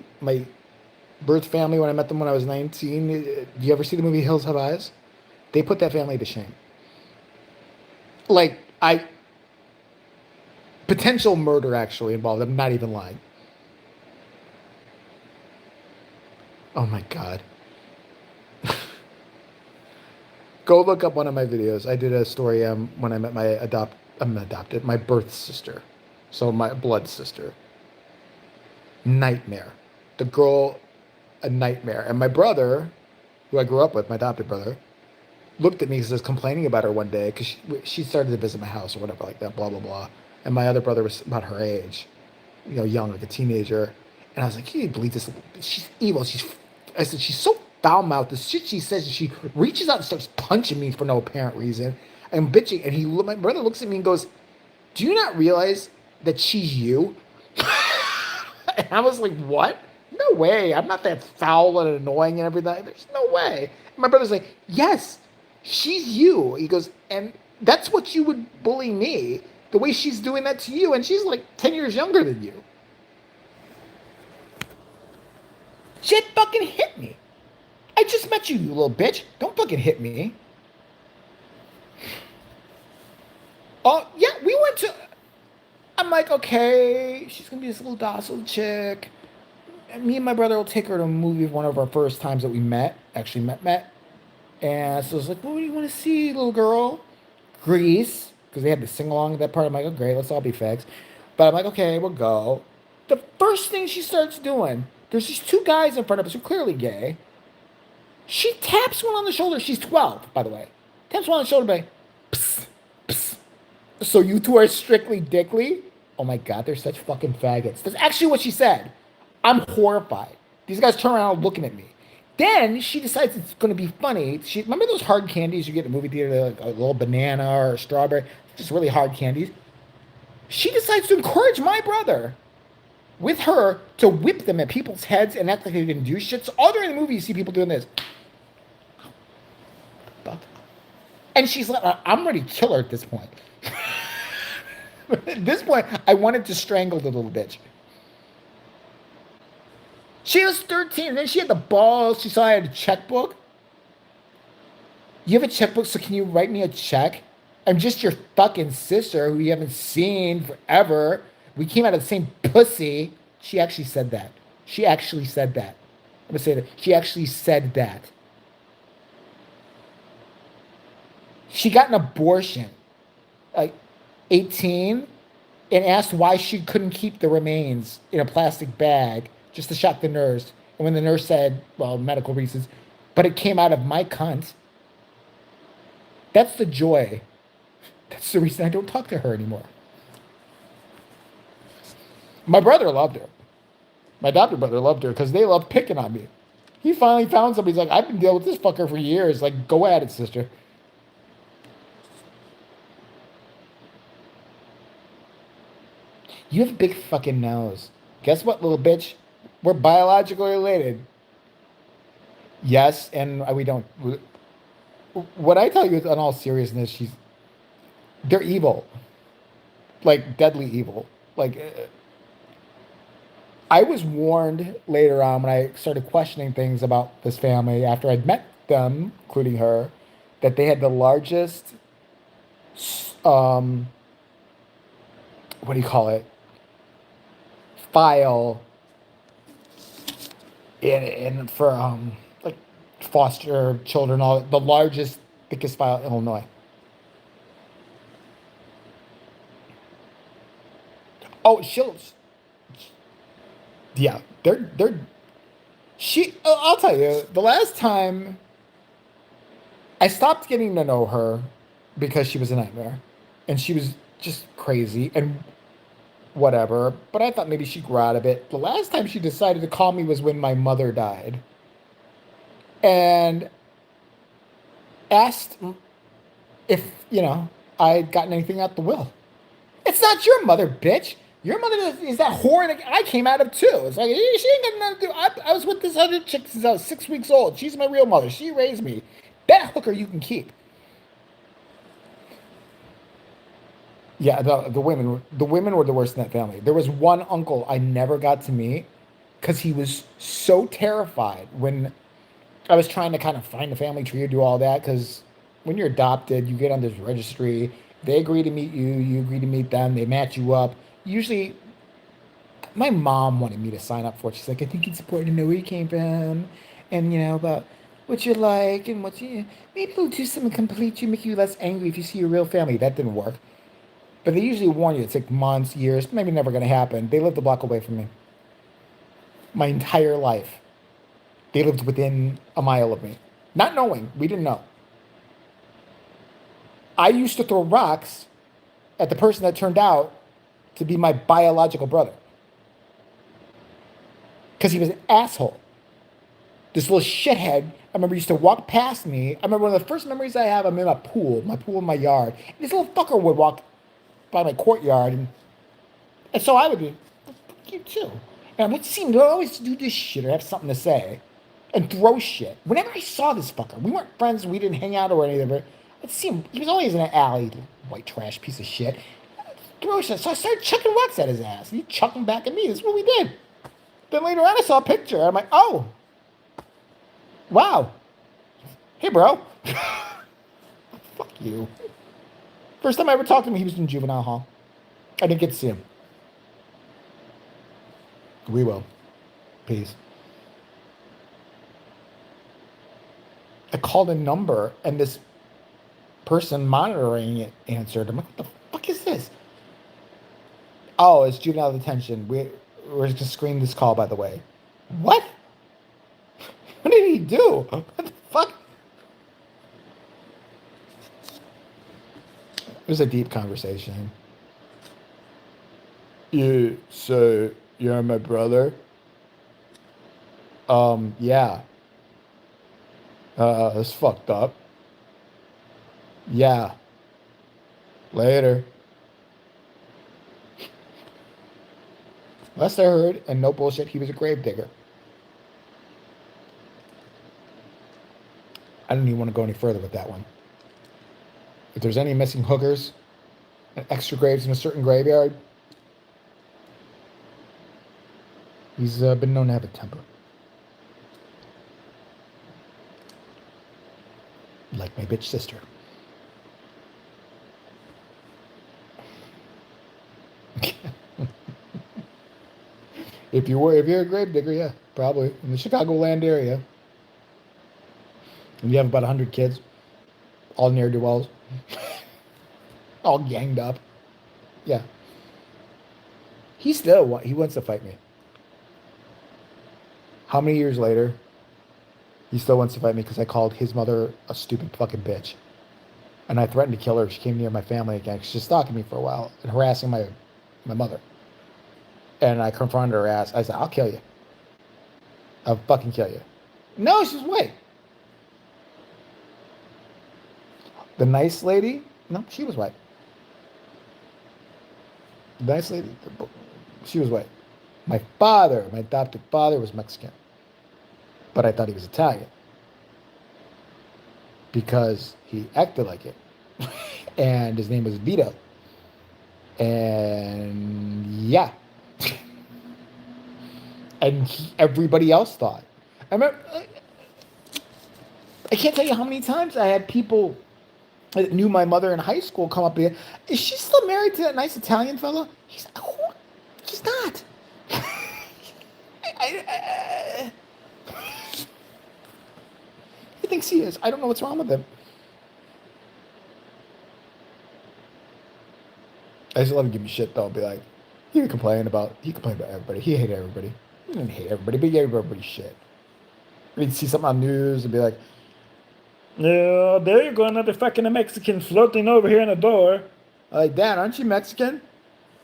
birth family, when I met them when I was 19, do you ever see the movie Hills Have Eyes? They put that family to shame. Like, potential murder actually involved. I'm not even lying. Oh my God. Go look up one of my videos. I did a story when I met my birth sister. So my blood sister. Nightmare. The girl, a nightmare. And my brother, who I grew up with, my adopted brother, looked at me because I was complaining about her one day because she started to visit my house or whatever like that, blah, blah, blah. And my other brother was about her age, young, like a teenager. And I was like, you can't believe this. She's evil. I said, she's so foul-mouthed. The shit she says, she reaches out and starts punching me for no apparent reason. I'm bitching. And my brother looks at me and goes, do you not realize that she's you? And I was like, what? No way. I'm not that foul and annoying and everything. There's no way. And my brother's like, yes, she's you. He goes, and that's what you would bully me, the way she's doing that to you. And she's like 10 years younger than you. Shit fucking hit me. I just met you, you little bitch. Don't fucking hit me. Oh, yeah, we went to... I'm like, okay, she's going to be this little docile chick. And me and my brother will take her to a movie one of our first times that we met. Actually met. And so I was like, what do you want to see, little girl? Grease. Because they had to sing along at that part. I'm like, oh, great, let's all be fags. But I'm like, okay, we'll go. The first thing she starts doing, there's these two guys in front of us who are clearly gay. She taps one on the shoulder. She's 12, by the way. Taps one on the shoulder, like, psst, psst. So you two are strictly dickly? Oh my God, they're such fucking faggots. That's actually what she said. I'm horrified. These guys turn around looking at me. Then she decides it's going to be funny. Remember those hard candies you get in the movie theater, like a little banana or a strawberry? just really hard candies. She decides to encourage my brother with her to whip them at people's heads and act like they didn't do shit. So all during the movie, you see people doing this. And she's like, I'm ready to kill her at this point. At this point, I wanted to strangle the little bitch. She was 13, and then she had the balls. She saw I had a checkbook. You have a checkbook, so can you write me a check? I'm just your fucking sister who you haven't seen forever. We came out of the same pussy. She actually said that. She actually said that. I'm gonna say that. She actually said that. She got an abortion, like 18, and asked why she couldn't keep the remains in a plastic bag just to shock the nurse. And when the nurse said, well, medical reasons, but it came out of my cunt. That's the joy. That's the reason I don't talk to her anymore. My brother loved her. My adopted brother loved her because they loved picking on me. He finally found somebody. He's like, I've been dealing with this fucker for years. Like, go at it, sister. You have a big fucking nose. Guess what, little bitch? We're biologically related. Yes, and we don't. What I tell you in all seriousness, they're evil, like deadly evil. Like I was warned later on when I started questioning things about this family after I'd met them, including her, that they had the largest, um, what do you call it, file in for like foster children, all the largest, thickest file in Illinois. Oh, yeah, they're she. I'll tell you, the last time I stopped getting to know her because she was a nightmare, and she was just crazy and whatever. But I thought maybe she'd grow out of it. The last time she decided to call me was when my mother died, and asked if I'd gotten anything out the will. It's not your mother, bitch. Your mother is that whore that I came out of too. It's like she ain't got nothing to do. I was with this other chick since I was 6 weeks old. She's my real mother. She raised me. That hooker you can keep. Yeah, the women were the worst in that family. There was one uncle I never got to meet because he was so terrified when I was trying to kind of find a family tree or do all that. Because when you're adopted, you get on this registry. They agree to meet you. You agree to meet them. They match you up. Usually, my mom wanted me to sign up for it. She's like, I think it's important to know where you came from, and about what you like and what you. Maybe it'll do something complete you, make you less angry if you see your real family. That didn't work. But they usually warn you it's like months, years, maybe never going to happen. They lived a block away from me. My entire life. They lived within a mile of me. Not knowing. We didn't know. I used to throw rocks at the person that turned out to be my biological brother. Because he was an asshole. This little shithead, I remember he used to walk past me. I remember one of the first memories I have, I'm in my pool in my yard. And this little fucker would walk by my courtyard. And so I would be, fuck you too. And I would seem to always do this shit or have something to say and throw shit. Whenever I saw this fucker, we weren't friends, we didn't hang out or anything, but I'd see him, he was always in an alley, white trash piece of shit. Throw shit. So I started chucking rocks at his ass. And he chucked them back at me. This is what we did. Then later on, I saw a picture. I'm like, oh, wow. Hey, bro. Fuck you. First time I ever talked to him, he was in juvenile hall. I didn't get to see him. We will. Peace. I called a number, and this person monitoring it answered. I'm like, what the fuck is this? Oh, it's juvenile detention. We're going to screen this call, by the way. What? What did he do? What the fuck? It was a deep conversation. So you're my brother? Yeah. That's fucked up. Yeah. Later. Last I heard, and no bullshit, he was a gravedigger. I don't even want to go any further with that one. If there's any missing hookers and extra graves in a certain graveyard, he's been known to have a temper. Like my bitch sister. If you're a gravedigger, yeah, probably in the Chicagoland area, and you have about 100 kids, all near do wells, all ganged up, yeah. He wants to fight me. How many years later? He still wants to fight me because I called his mother a stupid fucking bitch, and I threatened to kill her if she came near my family again. She's stalking me for a while and harassing my mother. And I confronted her ass. I said, I'll kill you. I'll fucking kill you. No, she's white. The nice lady? No, she was white. The nice lady? She was white. My adopted father, was Mexican. But I thought he was Italian. Because he acted like it. And his name was Vito. And yeah. And everybody else thought. I can't tell you how many times I had people that knew my mother in high school come up here. Is she still married to that nice Italian fella? He's not. He thinks he is. I don't know what's wrong with him. I just let him give me shit though. I'll be like, he complained about everybody. He hated everybody. He didn't hate everybody, but he gave everybody shit. We'd see something on news and be like, yeah, there you go, another fucking Mexican floating over here in the door. I'm like, Dad, aren't you Mexican?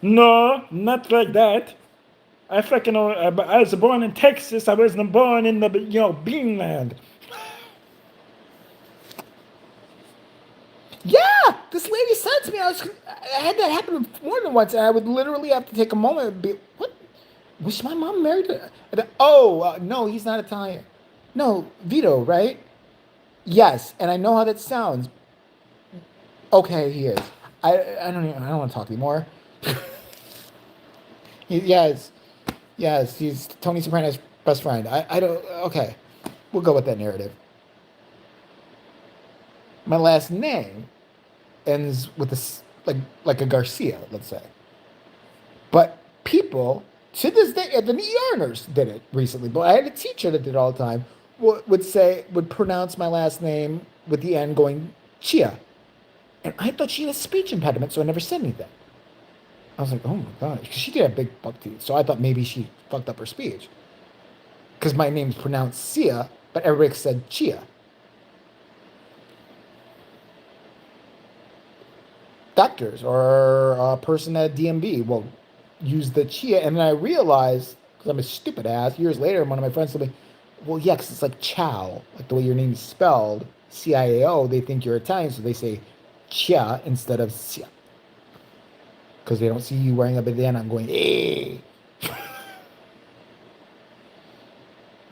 No, not like that. I was born in Texas. I wasn't born in the, Beanland. Yeah, this lady said to me, I had that happen more than once, and I would literally have to take a moment and be, what? Was my mom married to? No, he's not Italian. No, Vito, right? Yes, and I know how that sounds. Okay, he is. I don't want to talk anymore. Yes, he's Tony Soprano's best friend. I don't. Okay, we'll go with that narrative. My last name ends with this, like a Garcia, let's say. But people to this day, the Yarners did it recently, but I had a teacher that did it all the time. Would pronounce my last name with the N going Chia, and I thought she had a speech impediment, so I never said anything. I was like, oh my god, because she did have big buck teeth, so I thought maybe she fucked up her speech. Because my name's pronounced Sia, but everybody said Chia. Doctors or a person at DMV will use the Chia, and then I realized, because I'm a stupid ass, years later, one of my friends told me, well, yeah, because it's like Chow, like the way your name is spelled, CIAO, they think you're Italian, so they say Chia instead of Sia. Because they don't see you wearing a bandana. I'm going, hey.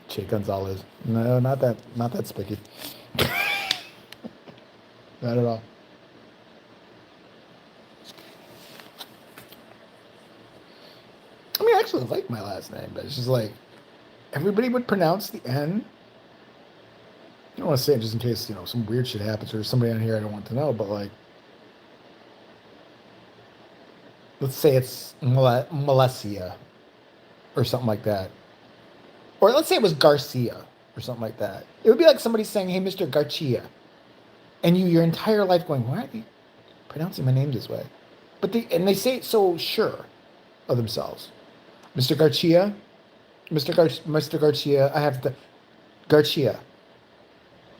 Che Gonzalez. No, not that spicky. Not at all. I mean, I actually like my last name, but it's just like, everybody would pronounce the N. I don't want to say it just in case, some weird shit happens or somebody on here I don't want to know, but like, let's say it's Malesia or something like that. Or let's say it was Garcia or something like that. It would be like somebody saying, hey, Mr. Garcia. And your entire life going, why are they pronouncing my name this way? But they say it so sure of themselves. Mr. Garcia, Mr. Garcia, I have the Garcia.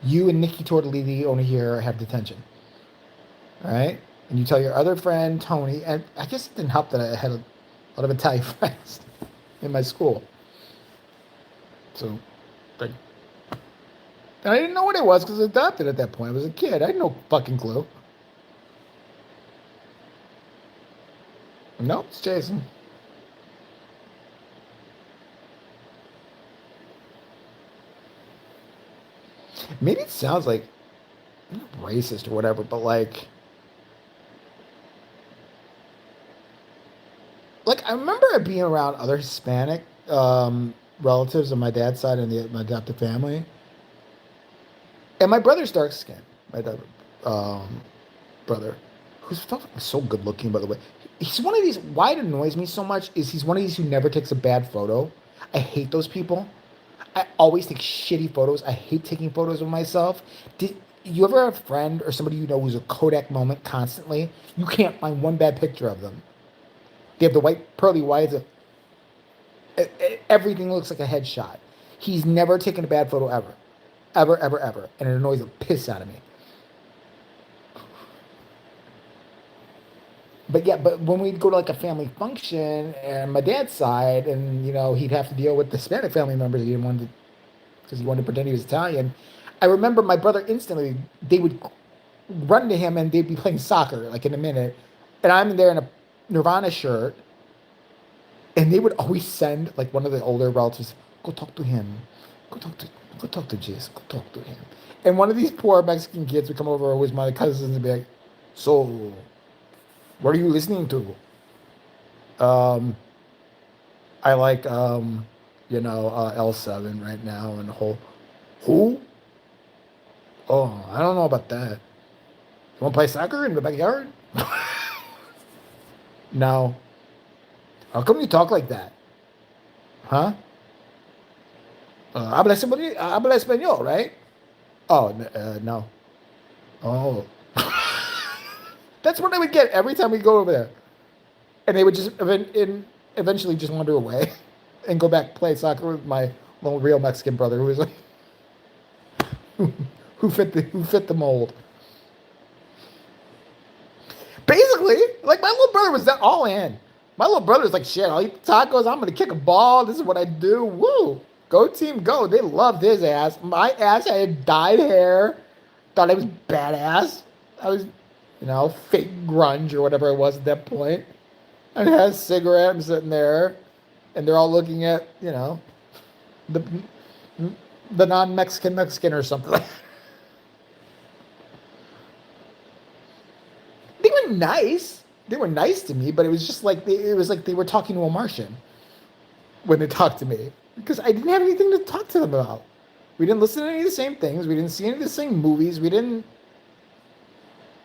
You and Nikki Tortellini over here have detention. All right? And you tell your other friend, Tony, and I guess it didn't help that I had a lot of Italian friends in my school. So, and I didn't know what it was because I was adopted at that point. I was a kid. I had no fucking clue. No, it's Jason. Maybe it sounds like racist or whatever, but like I remember being around other Hispanic relatives on my dad's side and my adopted family, and my brother's dark skinned. My dad, um, brother, who's so good looking, by the way. He's one of these. Why it annoys me so much is he's one of these who never takes a bad photo. I hate those people. I always take shitty photos. I hate taking photos of myself. Did you ever have a friend or somebody you know who's a Kodak moment constantly? You can't find one bad picture of them. They have the white pearly whites. Everything looks like a headshot. He's never taken a bad photo ever, ever, ever, ever, and it annoys the piss out of me. But yeah, but when we'd go to like a family function and my dad's side, and he'd have to deal with the Hispanic family members. He didn't want to because he wanted to pretend he was Italian. I remember my brother instantly. They would run to him and they'd be playing soccer like in a minute, and I'm there in a Nirvana shirt, and they would always send like one of the older relatives, go talk to him, go talk to go talk to Jace, go talk to him. And one of these poor Mexican kids would come over with my cousins and be like, so what are you listening to? Um, I like L7 right now and the whole who? Oh, I don't know about that. You want to play soccer in the backyard? No. How come you talk like that? Huh? Habla español, right? Oh, no. Oh. That's what I would get every time we go over there. And they would just eventually just wander away and go back play soccer with my little real Mexican brother who was like who fit the mold. Basically, like my little brother was that all in. My little brother was like, shit, I'll eat tacos, I'm gonna kick a ball, this is what I do. Woo! Go team go. They loved his ass. My ass had dyed hair. Thought I was badass. I was, fake grunge or whatever it was at that point. And I had a cigarette. I'm sitting there, and they're all looking at, the the non-Mexican Mexican or something. They were nice. They were nice to me, but it was just like it was like they were talking to a Martian when they talked to me because I didn't have anything to talk to them about. We didn't listen to any of the same things. We didn't see any of the same movies. We didn't.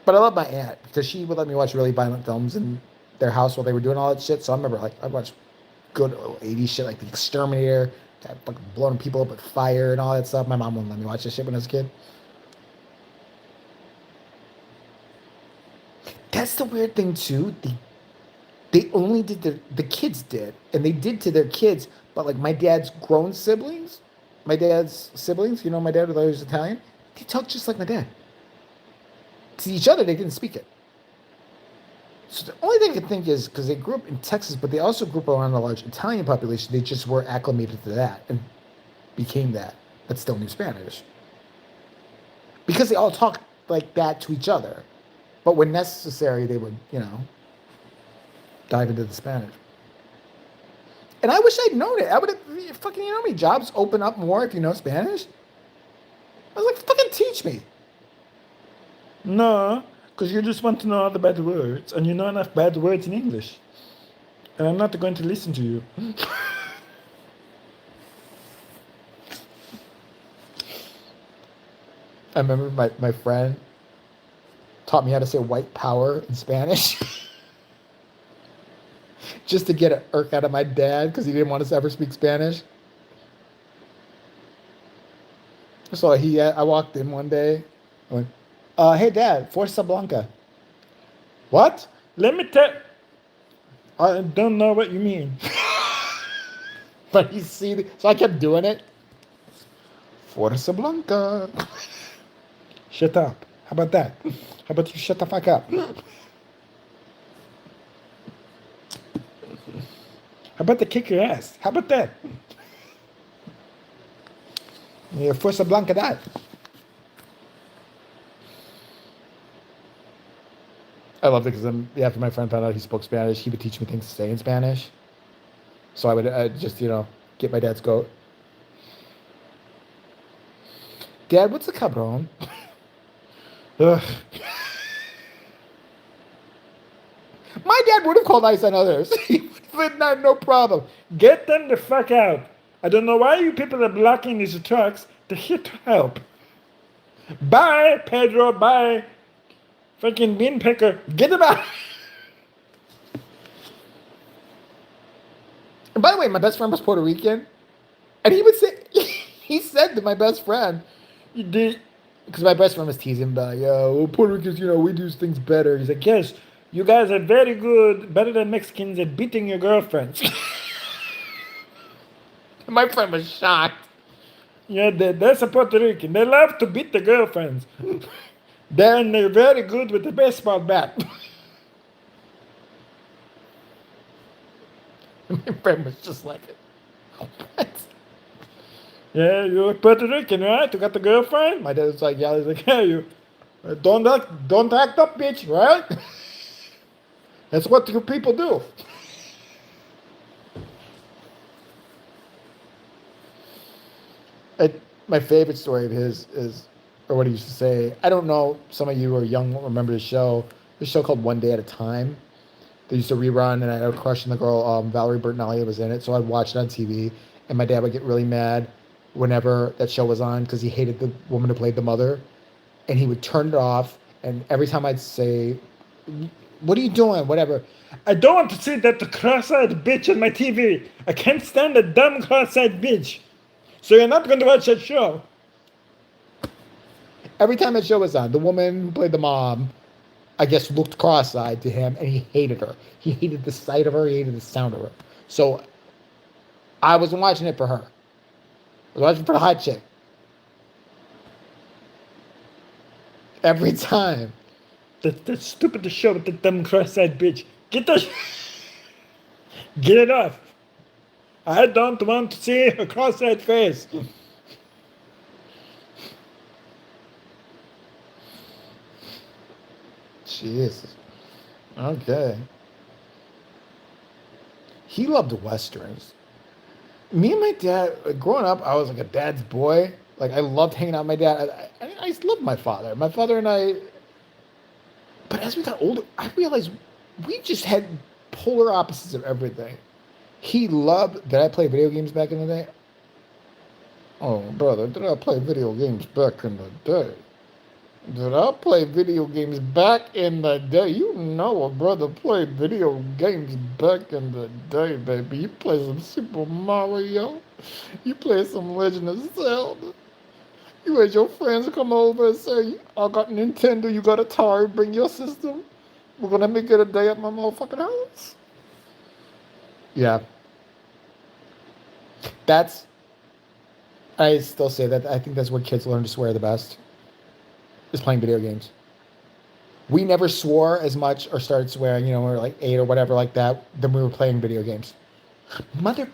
But I love my aunt because she would let me watch really violent films in their house while they were doing all that shit. So I remember like I watched good 80s shit like The Exterminator, fucking blowing people up with fire and all that stuff. My mom wouldn't let me watch that shit when I was a kid. That's the weird thing too. They only did the kids did, and they did to their kids. But like my dad's grown siblings, my dad's siblings, my dad was Italian. They talk just like my dad. To each other, they didn't speak it. So the only thing I can think is because they grew up in Texas, but they also grew up around a large Italian population. They just were acclimated to that and became that, but still knew Spanish because they all talk like that to each other. But when necessary, they would, dive into the Spanish. And I wish I'd known it. I would have fucking, how many jobs open up more if you know Spanish? I was like, fucking teach me. No, because you just want to know all the bad words, and you know enough bad words in English. And I'm not going to listen to you. I remember my friend taught me how to say white power in Spanish. Just to get an irk out of my dad because he didn't want us to ever speak Spanish. So I walked in one day. I went, hey dad, Fuerza Blanca. What? Let me tell. I don't know what you mean. But so I kept doing it. Fuerza Blanca. Shut up. How about that? How about you shut the fuck up? How about to kick your ass? How about that? Yeah, Fuerza Blanca that. I loved it because then after my friend found out he spoke Spanish, he would teach me things to say in Spanish. So I would just, get my dad's goat. Dad, what's a cabron? Ugh. My dad would have called ice on others. He would have said, no problem. Get them the fuck out. I don't know why you people are blocking these trucks. They're here to help. Bye, Pedro. Bye. Fucking bean picker. Get them out. And by the way, my best friend was Puerto Rican. And he would say, he said to my best friend, you did, because my best friend was teasing about, yo, Puerto Ricans, we do things better. He's like, yes, you guys are very good, better than Mexicans at beating your girlfriends. My friend was shocked. Yeah, that's a Puerto Rican. They love to beat the girlfriends. They're very good with the baseball bat. My friend was just like, what? Yeah, you're Puerto Rican, right? You got the girlfriend? My dad was like, yeah, he's like, yeah, you don't act up, bitch, right? That's what you people do. My favorite story of his is, or what he used to say, I don't know, some of you are young won't remember the show. This show called One Day at a Time. They used to rerun, and I had a crush on the girl, Valerie Bertinelli was in it, so I'd watch it on TV, and my dad would get really mad whenever that show was on because he hated the woman who played the mother, and he would turn it off, and every time I'd say, what are you doing, whatever, I don't want to see that cross-eyed bitch on my TV. I can't stand a dumb cross-eyed bitch. So you're not going to watch that show. Every time that show was on, the woman who played the mom, I guess, looked cross-eyed to him, and he hated her. He hated the sight of her. He hated the sound of her. So I wasn't watching it for her. I was watching for the hot chick. Every time. That stupid show with the dumb cross-eyed bitch. Get it off. I don't want to see her cross-eyed face. Jesus. Okay. He loved westerns. Me and my dad, growing up, I was like a dad's boy. Like, I loved hanging out with my dad. I loved my father. My father and I... But as we got older, I realized we just had polar opposites of everything. He loved... Did I play video games back in the day? Oh, brother, did I play video games back in the day? Did I play video games back in the day? You know a brother played video games back in the day, baby. You play some Super Mario. You play some Legend of Zelda. You had your friends come over and say, I got Nintendo, you got Atari, bring your system. We're gonna make it a day at my motherfucking house. Yeah. I still say that. I think that's where kids learn to swear the best. Is playing video games. We never swore as much or started swearing, when we were like 8 or whatever like that, than we were playing video games. Mother...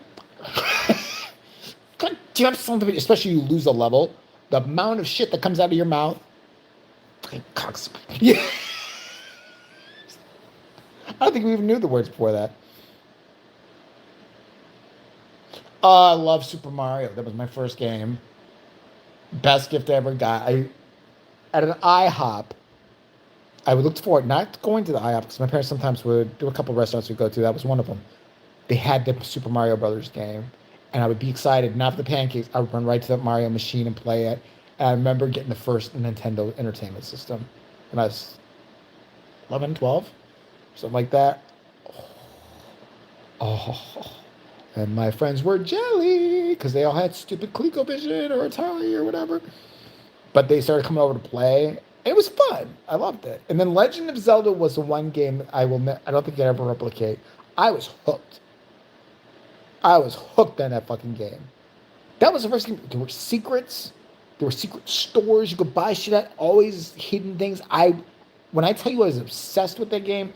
God damn something, especially you lose a level. The amount of shit that comes out of your mouth. Cocks. Yeah. I don't think we even knew the words before that. I love Super Mario. That was my first game. Best gift I ever got. At an IHOP, I would look forward, not going to the IHOP, because my parents sometimes would do a couple of restaurants we'd go to. That was one of them. They had the Super Mario Brothers game, and I would be excited. Not for the pancakes. I would run right to the Mario machine and play it. And I remember getting the first Nintendo Entertainment System when I was 11, 12, something like that. Oh. And my friends were jelly, because they all had stupid ColecoVision or Atari or whatever. But they started coming over to play. It was fun. I loved it. And then Legend of Zelda was the one game that I don't think I ever replicate. I was hooked. I was hooked on that fucking game. That was the first game. There were secrets. There were secret stores you could buy shit at. Always hidden things. When I tell you I was obsessed with that game,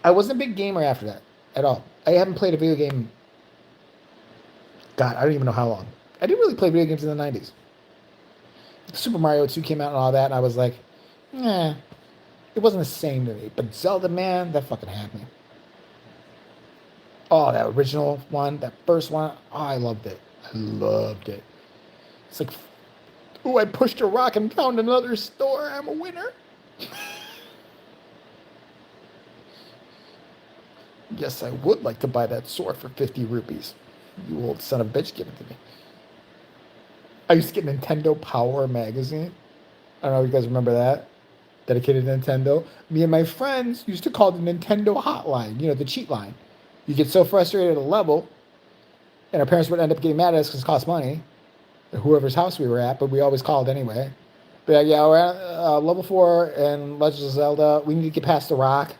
I wasn't a big gamer after that at all. I haven't played a video game. God, I don't even know how long. I didn't really play video games in the 90s. Super Mario 2 came out and all that, and I was like, It wasn't the same to me. But Zelda, man, that fucking had me. Oh, that original one, that first one, oh, I loved it. I loved it. It's like, oh, I pushed a rock and found another store. I'm a winner. Yes, I would like to buy that sword for 50 rupees. You old son of a bitch, give it to me. I used to get Nintendo Power magazine. I don't know if you guys remember that. Dedicated to Nintendo. Me and my friends used to call the Nintendo hotline, the cheat line. You get so frustrated at a level, and our parents would end up getting mad at us because it cost money, whoever's house we were at, but we always called anyway. But yeah, we're at level 4 in Legend of Zelda. We need to get past the rock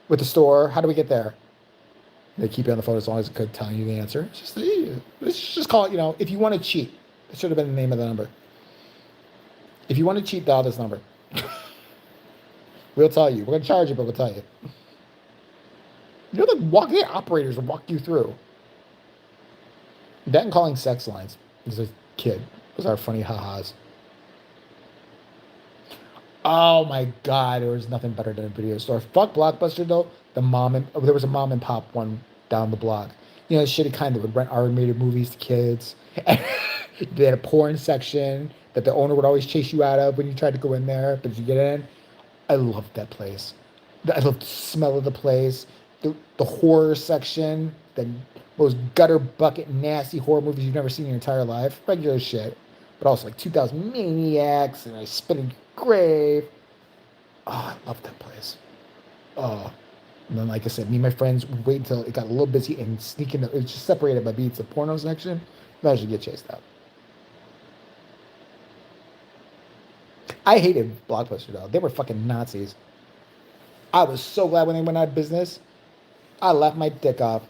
with the store. How do we get there? They keep you on the phone as long as it could tell you the answer. Let's just call it, if you want to cheat. It should have been the name of the number. If you want to cheat, dial this number. We'll tell you. We're going to charge you, but we'll tell you. The operators will walk you through. That and calling sex lines as a kid was our funny ha-has. Oh my God, there was nothing better than a video store. Fuck Blockbuster though. There was a mom and pop one down the block. The shitty kind that would rent R-rated movies to kids. They had a porn section that the owner would always chase you out of when you tried to go in there, but if you get in, I loved that place. I loved the smell of the place, the horror section, the most gutter bucket nasty horror movies you've never seen in your entire life, regular shit, but also like 2000 Maniacs and I Spit in Grave. Oh, I loved that place. Oh. And then, like I said, me and my friends would wait until it got a little busy and sneak in. It was just separated by beats. The porno section, eventually get chased out. I hated Blockbuster, though. They were fucking Nazis. I was so glad when they went out of business. I left my dick off.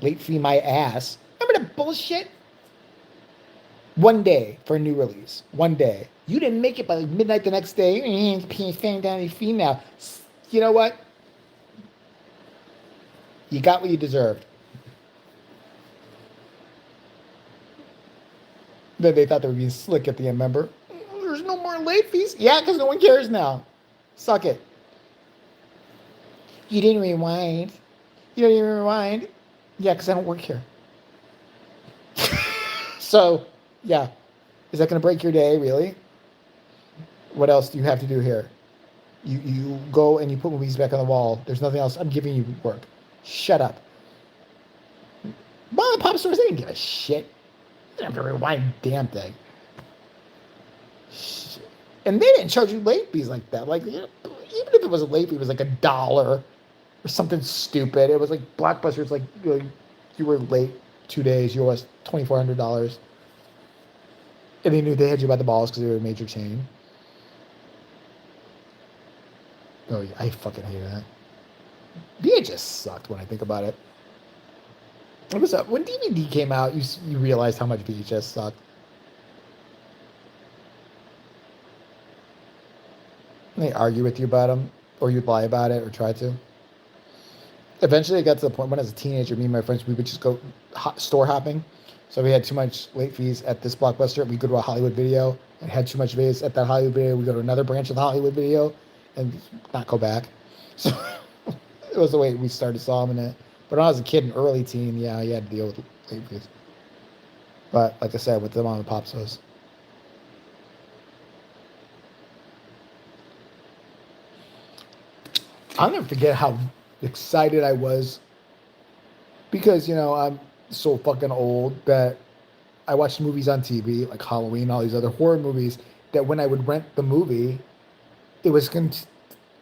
Late fee my ass. Remember the bullshit? One day for a new release. One day. You didn't make it by midnight the next day. Paying down your fee now. You know what? You got what you deserved. Then they thought they were being slick at the end, remember? There's no more late fees. Yeah, because no one cares now. Suck it. You didn't rewind. You don't even rewind. Yeah, because I don't work here. So, yeah. Is that going to break your day, really? What else do you have to do here? You go and you put movies back on the wall. There's nothing else. I'm giving you work. Shut up. Mom and pop stores, they didn't give a shit. They didn't have to rewind a damn thing. Shit. And they didn't charge you late fees like that. Like, even if it was a late fee, it was like $1 or something stupid. It was like Blockbuster. It's like you were late 2 days. You owe us $2,400. And they knew they had you by the balls because they were a major chain. Oh, yeah, I fucking hate that. VHS sucked when I think about it. What was up? When DVD came out, you realized how much VHS sucked. And they argue with you about them, or you'd lie about it, or try to. Eventually, it got to the point when, as a teenager, me and my friends, we would just go store hopping. So we had too much late fees at this Blockbuster. We go to a Hollywood Video and had too much fees at that Hollywood Video. We go to another branch of the Hollywood Video and not go back. So it was the way we started solving it. But when I was a kid and early teen, yeah, you had to deal with late fees. But like I said, with the mom and pop stores. I'll never forget how excited I was because, I'm so fucking old that I watched movies on TV like Halloween, all these other horror movies, that when I would rent the movie, it was a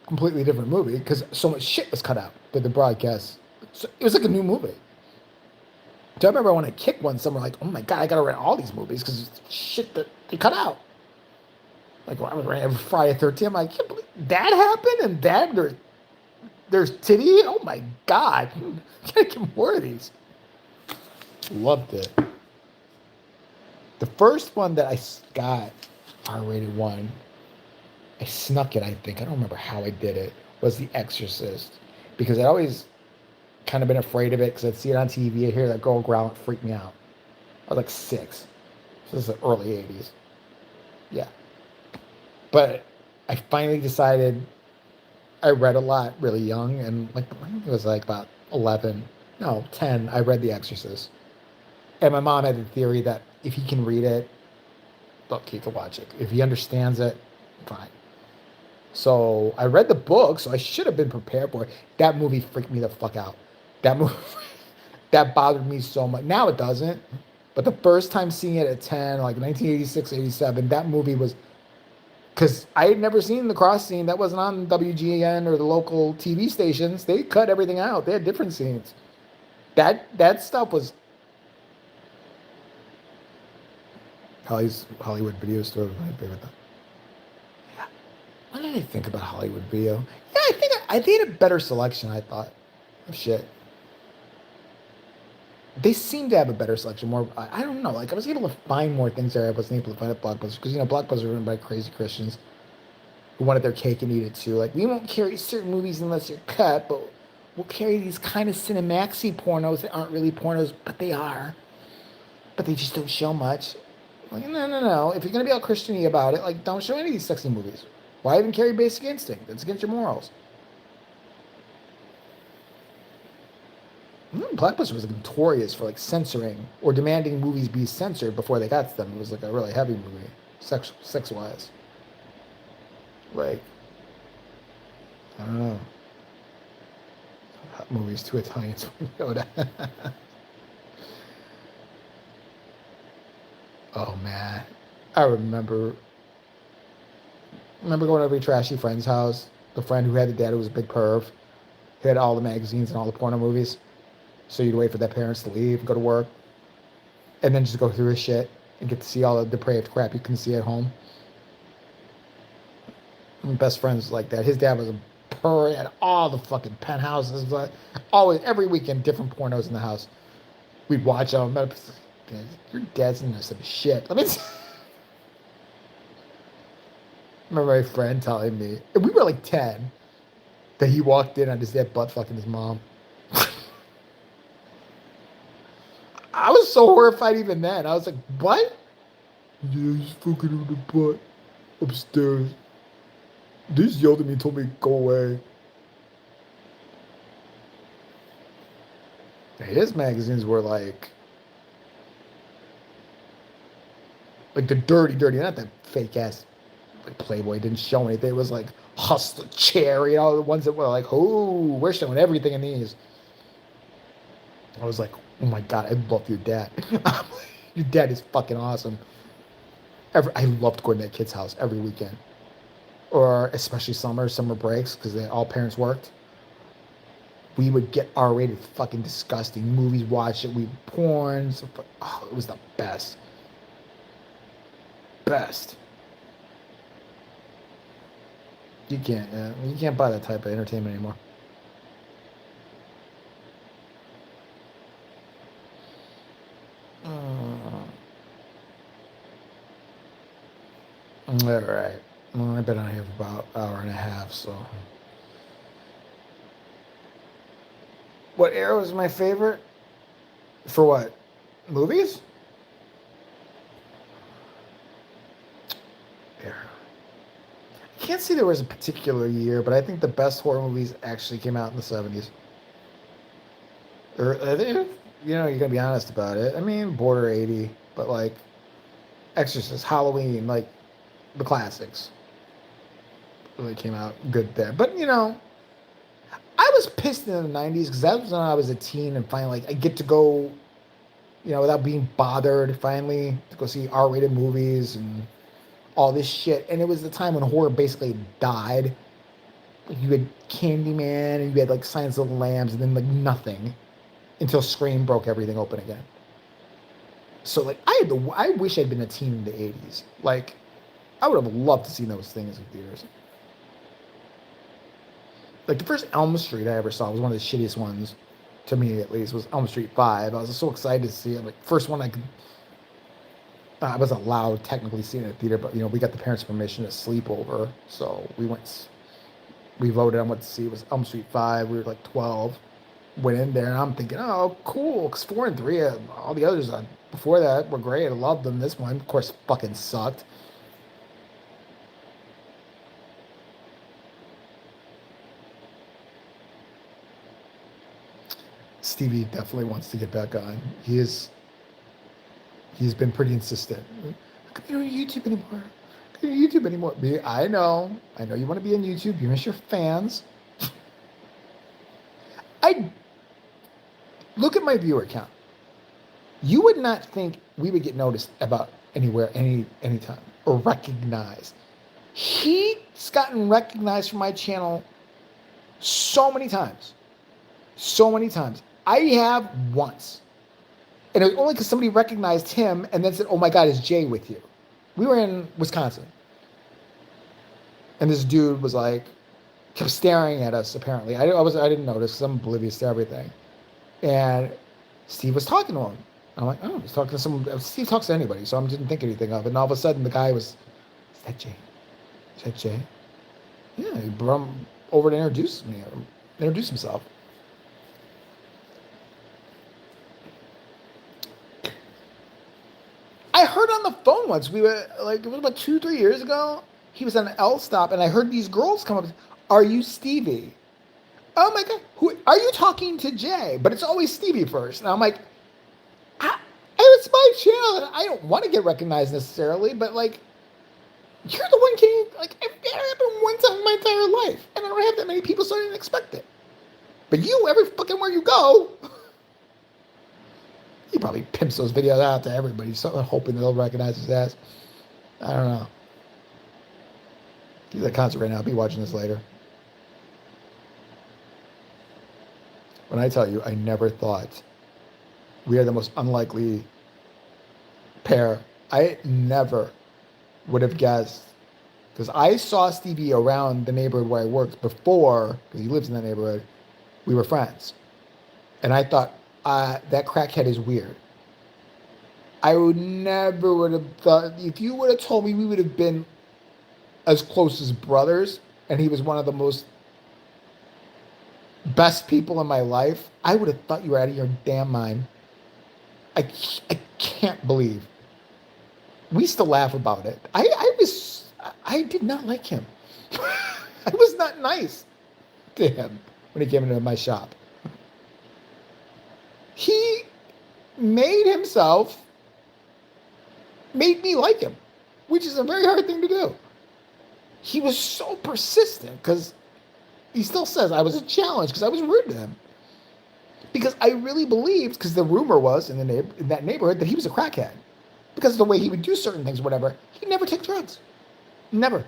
completely different movie because so much shit was cut out with the broadcast. So it was like a new movie. So I remember when I kicked one summer, like, oh my God, I gotta rent all these movies because shit that they cut out. Like when I was renting Friday the 13th, I'm like, I can't believe that happened and that there's titty. Oh my God, I gotta get more of these. Loved it. The first one that I got, R-rated one, I snuck it, I think. I don't remember how I did it, was The Exorcist. Because I'd always kind of been afraid of it because I'd see it on TV. I'd hear that girl growl. It freaked me out. I was like 6. So this is the early 80s. Yeah. But I finally decided I read a lot really young, and like I think it was like about 11, no, 10. I read The Exorcist, and my mom had the theory that if he can read it, look, he can watch it. If he understands it, fine. So I read the book, so I should have been prepared for it. That movie freaked me the fuck out. That movie that bothered me so much. Now it doesn't, but the first time seeing it at 10, like 1986, 87, that movie was because I had never seen the cross scene. That wasn't on WGN or the local TV stations. They cut everything out. They had different scenes. That stuff was Hollywood Video Store was my favorite. What did I think about Hollywood Video? Yeah, I think a better selection. I thought, oh, shit, they seem to have a better selection. More, I don't know. Like I was able to find more things there. I wasn't able to find at Blockbuster because Blockbuster were run by crazy Christians who wanted their cake and eat it too. Like we won't carry certain movies unless you're cut, but we'll carry these kind of Cinemaxy pornos that aren't really pornos, but they are. But they just don't show much. Like, no, no, no. If you're gonna be all Christian-y about it, like don't show any of these sexy movies. Why even carry Basic Instinct? That's against your morals. Blockbuster was notorious for like censoring or demanding movies be censored before they got to them. It was like a really heavy movie, sex wise. Like, I don't know. Hot movies to Italians. Oh man, I remember going over to a trashy friend's house. The friend who had the dad who was a big perv. He had all the magazines and all the porno movies. So you'd wait for their parents to leave, go to work, and then just go through his shit and get to see all the depraved crap you can see at home. My best friends like that. His dad was a perv, had all the fucking penthouses, but always every weekend different pornos in the house. We'd watch them. Your dad's into some shit. Let me. Remember my friend telling me, and we were like 10, that he walked in on his dad butt fucking his mom. I was so horrified even then. I was like, what? Yeah, he's fucking in the butt upstairs. They just yelled at me and told me to go away. His magazines were like the dirty, not that fake ass like Playboy didn't show anything. It was like Hustler, Cherry, the ones that were like, oh, we're showing everything in these. I was like, oh my god, I love your dad. Your dad is fucking awesome. I loved going to that kid's house every weekend, or especially summer breaks because all parents worked. We would get R-rated, fucking disgusting movies, watch it. We porn. Oh, it was the best. Best. You can't buy that type of entertainment anymore. All right. Well, I've been on here for about an hour and a half, so. What era was my favorite? For what? Movies? Era. I can't say there was a particular year, but I think the best horror movies actually came out in the 70s. Or, you're gonna be honest about it. I mean, border 80, but like Exorcist, Halloween, like the classics really came out good there. But I was pissed in the 90s because that was when I was a teen and finally like I get to go, without being bothered finally to go see R-rated movies and all this shit. And it was the time when horror basically died. Like, you had Candyman and you had like Silence of the Lambs and then like nothing until Scream broke everything open again. So like I wish I'd been a teen in the 80s. Like I would have loved to see those things in theaters. Like the first Elm Street I ever saw was one of the shittiest ones, to me at least, was Elm Street 5. I was so excited to see it. Like first one I wasn't allowed technically see it in a theater, but we got the parents' permission to sleep over, so we voted on what to see. It was Elm Street 5. We were like 12. Went in there and I'm thinking, oh, cool, because 4 and 3, all the others before that were great. I loved them. This one, of course, fucking sucked. Stevie definitely wants to get back on. He's been pretty insistent. I can't be on YouTube anymore. I can't be on YouTube anymore. I know you want to be on YouTube. You miss your fans. I look at my viewer count. You would not think we would get noticed about anywhere, anytime, or recognized. He's gotten recognized from my channel so many times. So many times. I have once. And it was only because somebody recognized him and then said, "Oh my God, is Jay with you?" We were in Wisconsin. And this dude was like, kept staring at us, apparently. I didn't notice because I'm oblivious to everything. And Steve was talking to him. I'm like, oh, he's talking to someone. Steve talks to anybody, so I didn't think anything of it. And all of a sudden, the guy was, "Is that Jay? Is that Jay?" Yeah, he brought him over to introduce himself. I heard on the phone once, we were like, it was about 2-3 years ago. He was on an L stop, and I heard these girls come up. "Are you Stevie?" "Oh my God, who are you talking to, Jay?" But it's always Stevie first. And I'm like, it's my channel, and I don't want to get recognized necessarily, but like, you're the one getting, like, it happened one time in my entire life, and I don't have that many people, so I didn't expect it. But you, every fucking where you go, he probably pimps those videos out to everybody, so hoping they'll recognize his ass. I don't know. He's at a concert right now. I'll be watching this later. When I tell you, I never thought we are the most unlikely pair. I never would have guessed, because I saw Stevie around the neighborhood where I worked before, because he lives in that neighborhood. We were friends. And I thought, that crackhead is weird. I never would have thought, if you would have told me we would have been as close as brothers, and he was one of the most best people in my life, I would have thought you were out of your damn mind. I can't believe. We used to laugh about it. I did not like him. I was not nice to him when he came into my shop. He made me like him, which is a very hard thing to do. He was so persistent, because he still says I was a challenge, because I was rude to him. Because I really believed, because the rumor was in that neighborhood that he was a crackhead. Because of the way he would do certain things, whatever. He'd never take drugs. Never.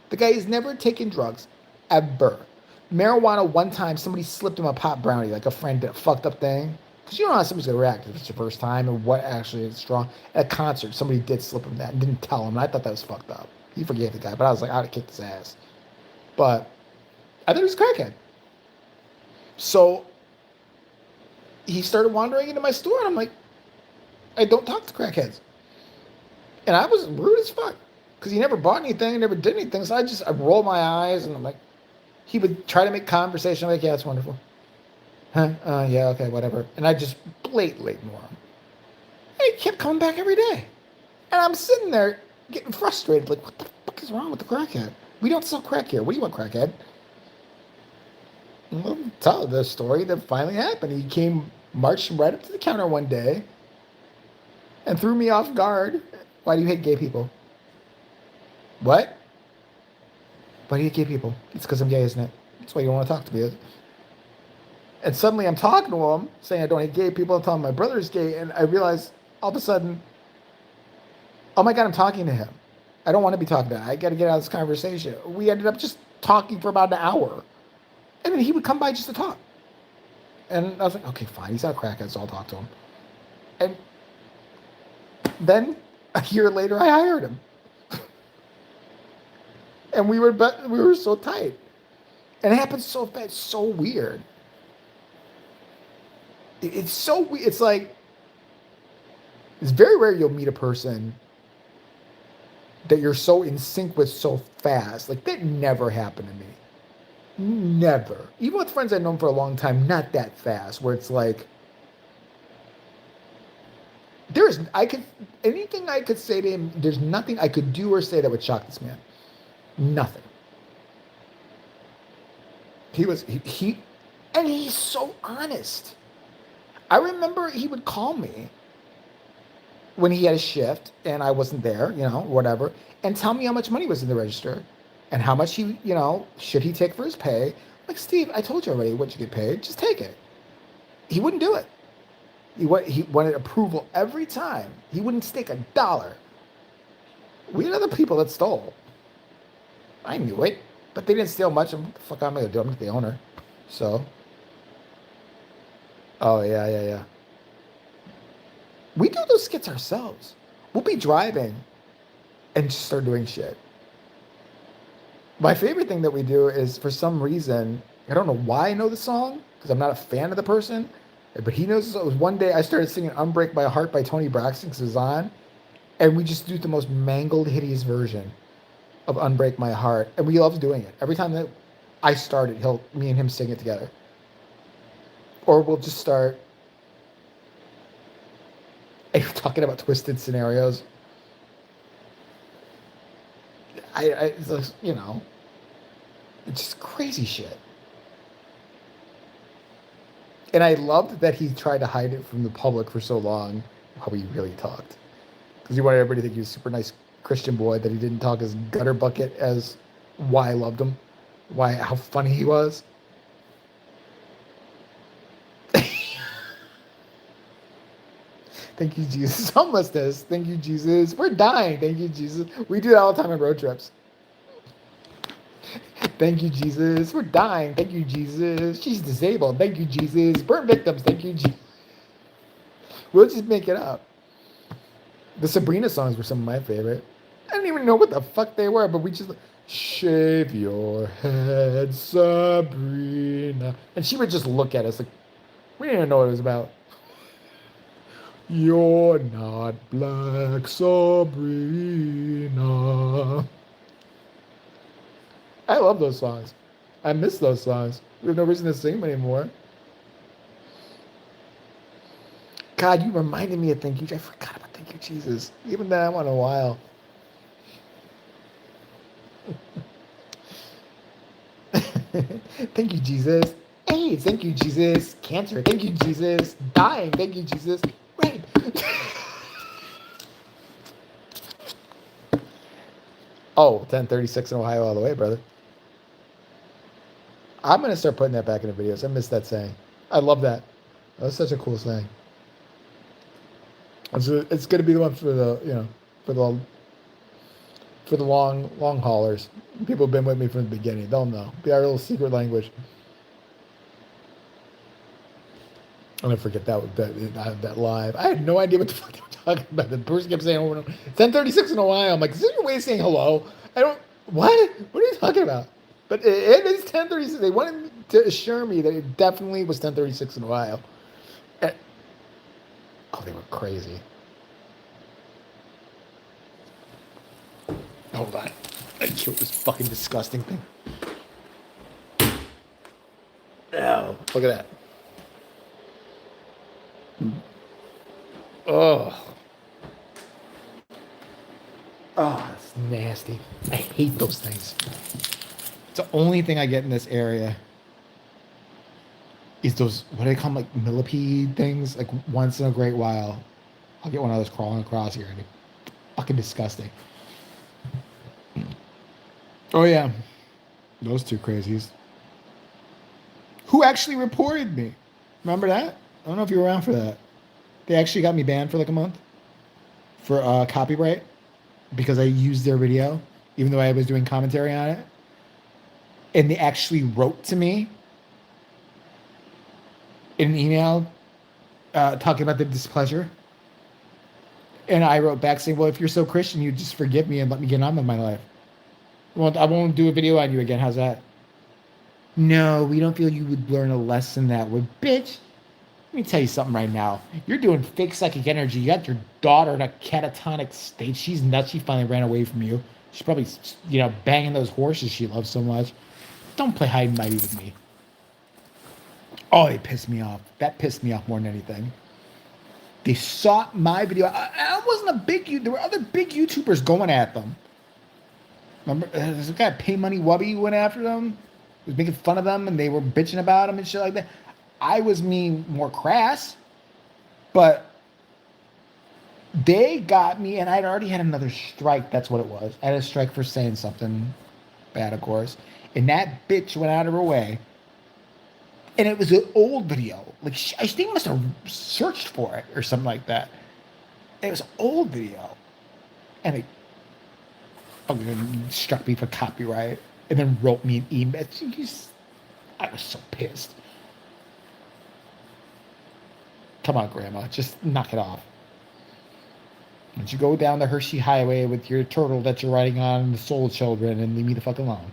The guy has never taken drugs, ever. Marijuana, one time, somebody slipped him a pot brownie, like a friend did a fucked up thing. Because you don't know how somebody's going to react if it's your first time and what actually is strong. At a concert, somebody did slip him that and didn't tell him. And I thought that was fucked up. He forgave the guy, but I was like, I would have kicked his ass. But I thought he was a crackhead. So he started wandering into my store, and I'm like, I don't talk to crackheads. And I was rude as fuck, because he never bought anything, never did anything. So I roll my eyes, and I'm like, he would try to make conversation. I'm like, yeah, it's wonderful. Huh? Yeah, okay, whatever. And I just blatantly ignore him. And he kept coming back every day. And I'm sitting there getting frustrated, like, what the fuck is wrong with the crackhead? We don't sell crack here. What do you want, crackhead? Well, tell the story that finally happened. He came marching right up to the counter one day and threw me off guard. Why do you hate gay people? What? Why do you hate gay people? It's because I'm gay, isn't it? That's why you don't want to talk to me. And suddenly I'm talking to him, saying I don't hate gay people. I'm telling my brother's gay, and I realize all of a sudden, oh my God, I'm talking to him. I don't want to be talking to him. I got to get out of this conversation. We ended up just talking for about an hour. And then he would come by just to talk. And I was like, okay, fine. He's not a crackhead, so I'll talk to him. And then a year later, I hired him. And we were so tight. And it happened so fast, so weird. It's so weird. It's like, it's very rare you'll meet a person that you're so in sync with so fast. Like, that never happened to me. Never. Even with friends I've known for a long time, not that fast, where it's like, anything I could say to him, there's nothing I could do or say that would shock this man. Nothing. And he's so honest. I remember he would call me when he had a shift and I wasn't there, whatever, and tell me how much money was in the register and how much he, should he take for his pay. Like, Steve, I told you already what you get paid. Just take it. He wouldn't do it. He wanted approval every time. He wouldn't stake $1. We had other people that stole. I knew it, but they didn't steal much. What the fuck am I gonna do? I'm not the owner. So, oh yeah. We do those skits ourselves. We'll be driving and just start doing shit. My favorite thing that we do is, for some reason, I don't know why I know the song, because I'm not a fan of the person, but he knows. It was one day I started singing Unbreak My Heart by Tony Braxton because it was on, and we just do the most mangled, hideous version of Unbreak My Heart, and we love doing it. Every time that I start it, me and him sing it together. Or we'll just start talking about twisted scenarios. It's just crazy shit. And I loved that he tried to hide it from the public for so long, how he really talked. Because he wanted everybody to think he was a super nice Christian boy, that he didn't talk as gutter bucket as why I loved him, how funny he was. Thank you, Jesus. Homelessness. Thank you, Jesus. We're dying. Thank you, Jesus. We do that all the time on road trips. Thank you, Jesus. We're dying. Thank you, Jesus. She's disabled. Thank you, Jesus. Burn victims. Thank you, Jesus. We'll just make it up. The Sabrina songs were some of my favorite. I didn't even know what the fuck they were, but we just shave your head, Sabrina. And she would just look at us like, we didn't even know what it was about. You're not black, Sabrina. I love those songs. I miss those songs. There's no reason to sing them anymore. God, you reminded me of Thank You. I forgot about Thank You, Jesus. Even that one in a while. Thank you, Jesus. AIDS. Thank you, Jesus. Cancer. Thank you, Jesus. Dying. Thank you, Jesus. Rape. Oh, 1036 in Ohio all the way, brother. I'm going to start putting that back in the videos. I miss that saying. I love that. That's such a cool saying. It's going to be the one for the, for the long haulers. People have been with me from the beginning. They'll know. Be our little secret language. I'll never forget that live. I had no idea what the fuck they were talking about. The person kept saying, 1036 in Ohio. I'm like, is this your way of saying hello? What are you talking about? But it is 1036. They wanted to assure me that it definitely was 1036 in Ohio. They were crazy. Hold on. I killed this fucking disgusting thing. Oh, look at that. Oh, that's nasty. I hate those things. It's the only thing I get in this area is those, what do they call them, like millipede things? Like once in a great while, I'll get one of those crawling across here, and it's fucking disgusting. Oh yeah, those two crazies. Who actually reported me? Remember that? I don't know if you were around for that. They actually got me banned for like a month for copyright because I used their video, even though I was doing commentary on it. And they actually wrote to me in an email talking about the displeasure. And I wrote back saying, well, if you're so Christian, you just forgive me and let me get on with my life. Well, I won't do a video on you again. How's that? No, we don't feel you would learn a lesson that way. Bitch, let me tell you something right now. You're doing fake psychic energy. You got your daughter in a catatonic state. She's nuts. She finally ran away from you. She's probably, banging those horses she loves so much. Don't play hide and mighty with me. Oh, they pissed me off. That pissed me off more than anything. They saw my video. I wasn't a big... There were other big YouTubers going at them. Remember, there's a guy, Pay Money Wubby, who went after them. He was making fun of them, and they were bitching about him and shit like that. I was more crass. But they got me, and I'd already had another strike. That's what it was. I had a strike for saying something bad, of course. And that bitch went out of her way. And it was an old video. Like, I think must have searched for it or something like that. It was an old video. And they fucking struck me for copyright. And then wrote me an email. I was so pissed. Come on, Grandma. Just knock it off. Don't you go down the Hershey Highway with your turtle that you're riding on, the Soul Children, and leave me the fuck alone.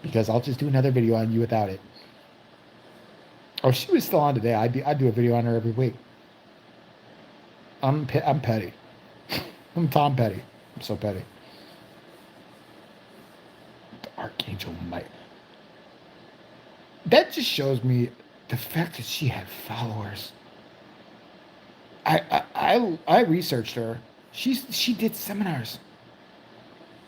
Because I'll just do another video on you without it. Oh, she was still on today. I'd do a video on her every week. I'm petty. I'm Tom Petty. I'm so petty. The Archangel Mike. That just shows me the fact that she had followers. I researched her. She did seminars.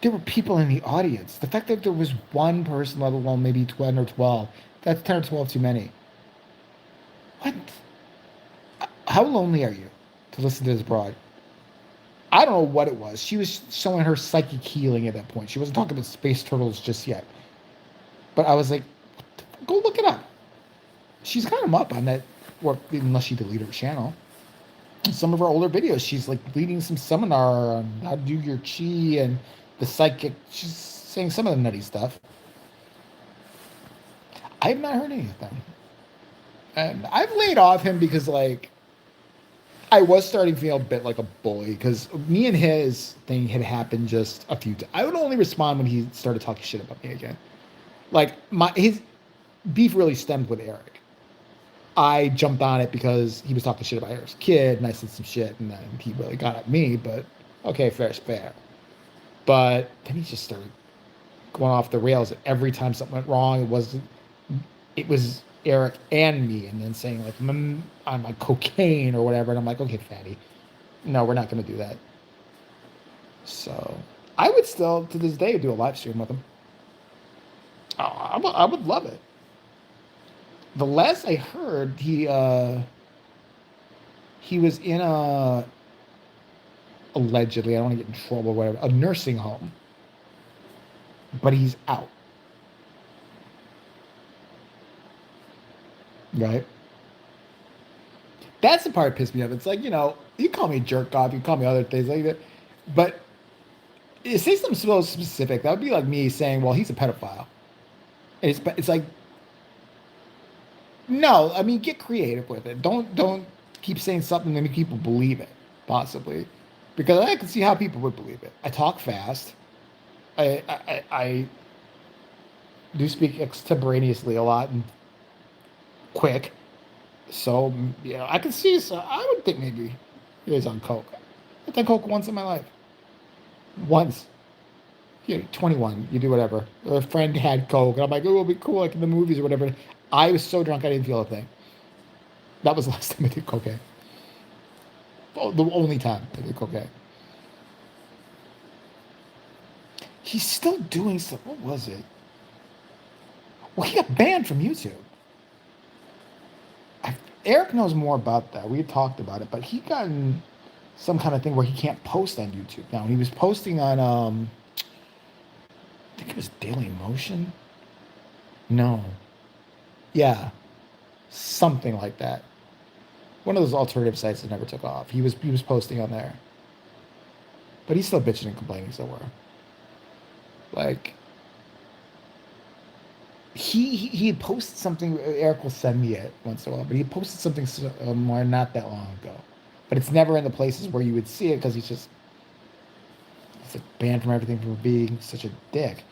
There were people in the audience. The fact that there was one person, let alone maybe 10 or 12, that's 10 or 12 too many. What? How lonely are you to listen to this broad? I don't know what it was. She was showing her psychic healing at that point. She wasn't talking about space turtles just yet. But I was like, go look it up. She's got them up on that, or unless she deleted her channel. Some of her older videos, she's like leading some seminar on how to do your chi and the psychic. She's saying some of the nutty stuff. I have not heard anything. And I've laid off him because, like, I was starting to feel a bit like a bully because me and his thing had happened just a few times. I would only respond when he started talking shit about me again. Like, his beef really stemmed with Eric. I jumped on it because he was talking shit about Eric's kid, and I said some shit, and then he really got at me, but okay, fair's fair. But then he just started going off the rails. Every time something went wrong, it was Eric and me, and then saying, like, I'm on cocaine or whatever, and I'm like, okay, fatty, no, we're not going to do that. So I would still, to this day, do a live stream with him. Oh, I would love it. The last I heard, he was in allegedly, I don't want to get in trouble or whatever, a nursing home. But he's out. Right? That's the part that pissed me off. It's like, you call me jerk off, you call me other things like that. But say something so specific. That would be like me saying, well, he's a pedophile. And it's like, no, I mean, get creative with it. Don't keep saying something that make people believe it, possibly. Because I can see how people would believe it. I talk fast. I do speak extemporaneously a lot and quick. So, I can see, so I would think maybe he was on coke. I've done coke once in my life. Once. 21, you do whatever. A friend had coke, and I'm like, oh, it'll be cool, like in the movies or whatever. I was so drunk I didn't feel a thing. That was the last time I did cocaine. Oh, the only time I did cocaine. He's still doing stuff. What was it? Well, he got banned from YouTube. Eric knows more about that. We had talked about it, but he got in some kind of thing where he can't post on YouTube now. And he was posting on, I think it was Daily Motion. No. Yeah. Something like that. One of those alternative sites that never took off. He was posting on there. But he's still bitching and complaining somewhere. Like, he had posted something. Eric will send me it once in a while, but he posted something more not that long ago. But it's never in the places where you would see it because he's like banned from everything for being such a dick.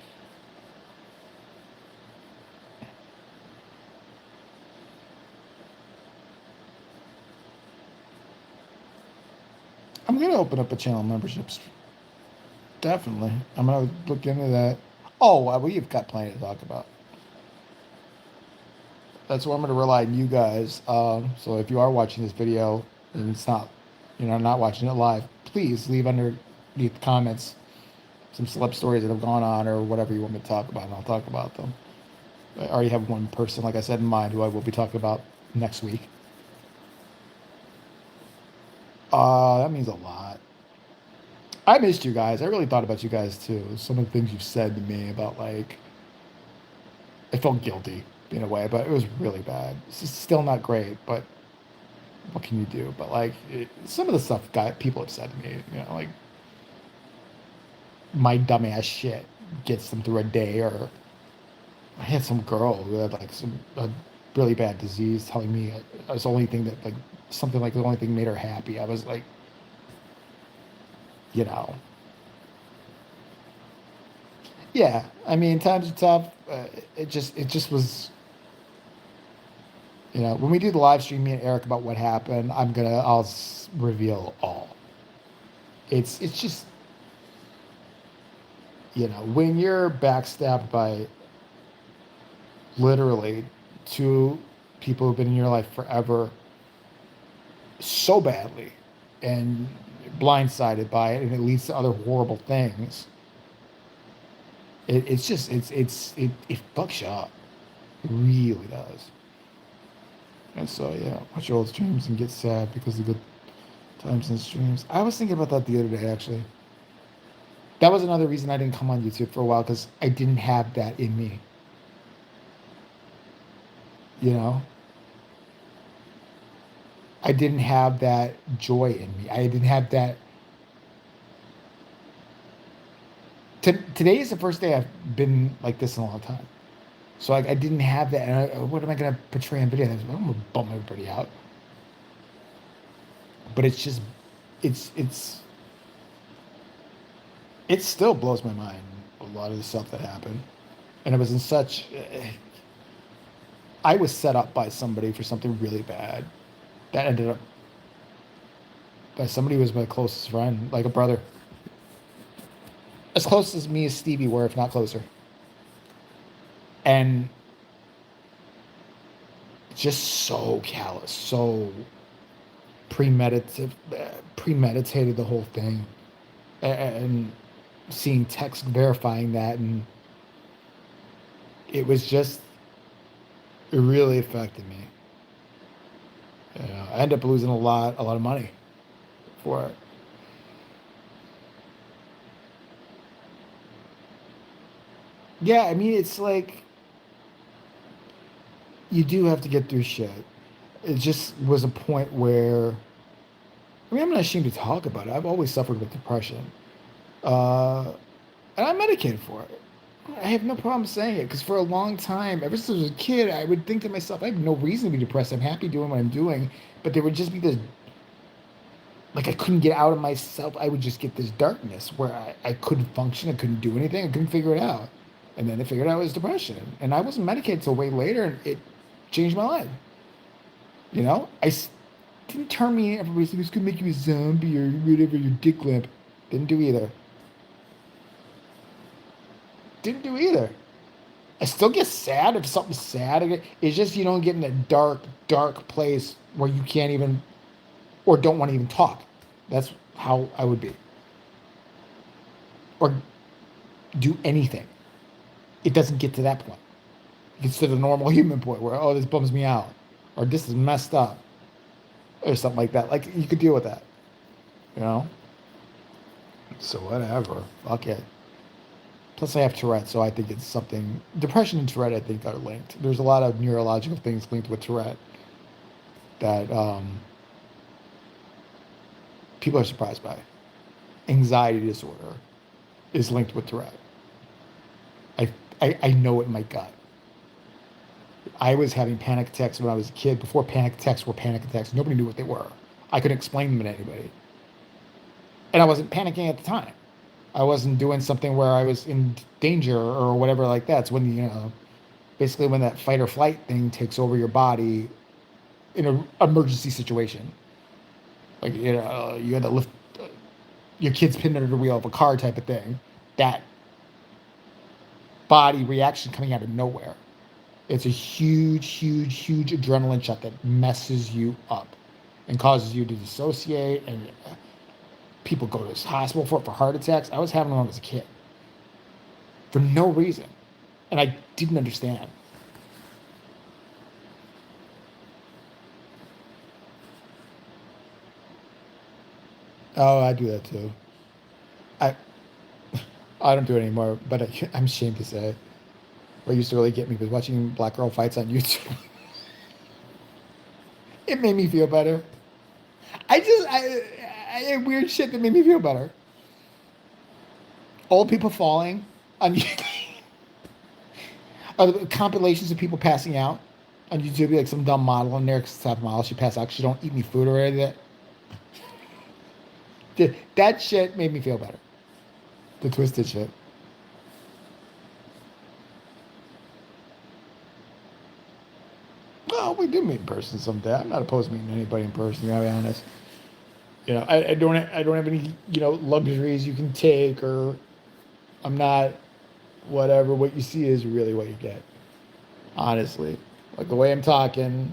I'm gonna open up a channel memberships. Definitely, I'm gonna look into that. Oh, well, we've got plenty to talk about. That's where I'm going to rely on you guys. So if you are watching this video and it's not, not watching it live, please leave underneath the comments some celeb stories that have gone on or whatever you want me to talk about, and I'll talk about them. I already have one person, like I said, in mind who I will be talking about next week. That means a lot. I missed you guys. I really thought about you guys too. Some of the things you've said to me about like, I felt guilty in a way, but it was really bad. It's still not great, but what can you do? But like, some of the stuff people have said to me, like my dumbass shit gets them through a day. Or I had some girl who had like a really bad disease telling me it was the only thing that like something like the only thing made her happy. I was like, you know, yeah. I mean, times are tough. It just was. When we do the live stream, me and Eric about what happened, I'll reveal all. It's just when you're backstabbed by literally two people who've been in your life forever so badly and blindsided by it, and it leads to other horrible things. It's just it fucks you up. It really does. And so yeah, watch your old streams and get sad because of good times in streams. I was thinking about that the other day actually. That was another reason I didn't come on YouTube for a while, because I didn't have that in me. You know, I didn't have that joy in me. I didn't have that. Today is the first day I've been like this in a long time. So I didn't have that. And what am I going to portray on video? I'm going to bum everybody out. But it's just, it's, it still blows my mind, a lot of the stuff that happened. And it was in such, I was set up by somebody for something really bad that ended up by somebody who was my closest friend, like a brother. As close as me as Stevie were, if not closer. And just so callous, so premeditated the whole thing. And seeing text verifying that, and it was just, it really affected me. I ended up losing a lot of money for it. Yeah, I mean, it's like you do have to get through shit. It just was a point where, I mean, I'm not ashamed to talk about it. I've always suffered with depression. Uh, and I'm medicated for it. I have no problem saying it, because for a long time, ever since I was a kid, I would think to myself, I have no reason to be depressed. I'm happy doing what I'm doing. But there would just be this, like, I couldn't get out of myself. I would just get this darkness where I couldn't function. I couldn't do anything. I couldn't figure it out. And then I figured out it was depression. And I wasn't medicated till way later, and it changed my life. Didn't turn me in. Everybody's like, it's going to make you a zombie or whatever, your dick limp. Didn't do either. Didn't do either. I still get sad if something's sad. It's just you don't get in a dark, dark place where you can't even, or don't want to even talk. That's how I would be. Or do anything. It doesn't get to that point. It gets to the normal human point where, oh, this bums me out. Or this is messed up. Or something like that. Like, you could deal with that. So whatever. Fuck it. Plus, I have Tourette, so I think it's something. Depression and Tourette, I think, are linked. There's a lot of neurological things linked with Tourette that people are surprised by. Anxiety disorder is linked with Tourette. I know it in my gut. I was having panic attacks when I was a kid. Before panic attacks were panic attacks, nobody knew what they were. I couldn't explain them to anybody. And I wasn't panicking at the time. I wasn't doing something where I was in danger or whatever like that. It's when, basically when that fight or flight thing takes over your body in an emergency situation. Like, you had to lift your kid's pinned under the wheel of a car type of thing. That body reaction coming out of nowhere. It's a huge, huge, huge adrenaline shot that messes you up and causes you to dissociate, and people go to this hospital for heart attacks. I was having them when I was a kid for no reason, and I didn't understand. Oh, I do that too. I I don't do it anymore, but I'm ashamed to say it. What used to really get me was watching black girl fights on YouTube. It made me feel better. I had weird shit that made me feel better. Old people falling on compilations of people passing out on YouTube, like some dumb model in there, top model, she passed out because she don't eat any food or anything. That shit made me feel better. The twisted shit. Well, we do meet in person someday. I'm not opposed to meeting anybody in person. To be honest, I don't have any luxuries you can take, or I'm not whatever. What you see is really what you get. Honestly, like the way I'm talking,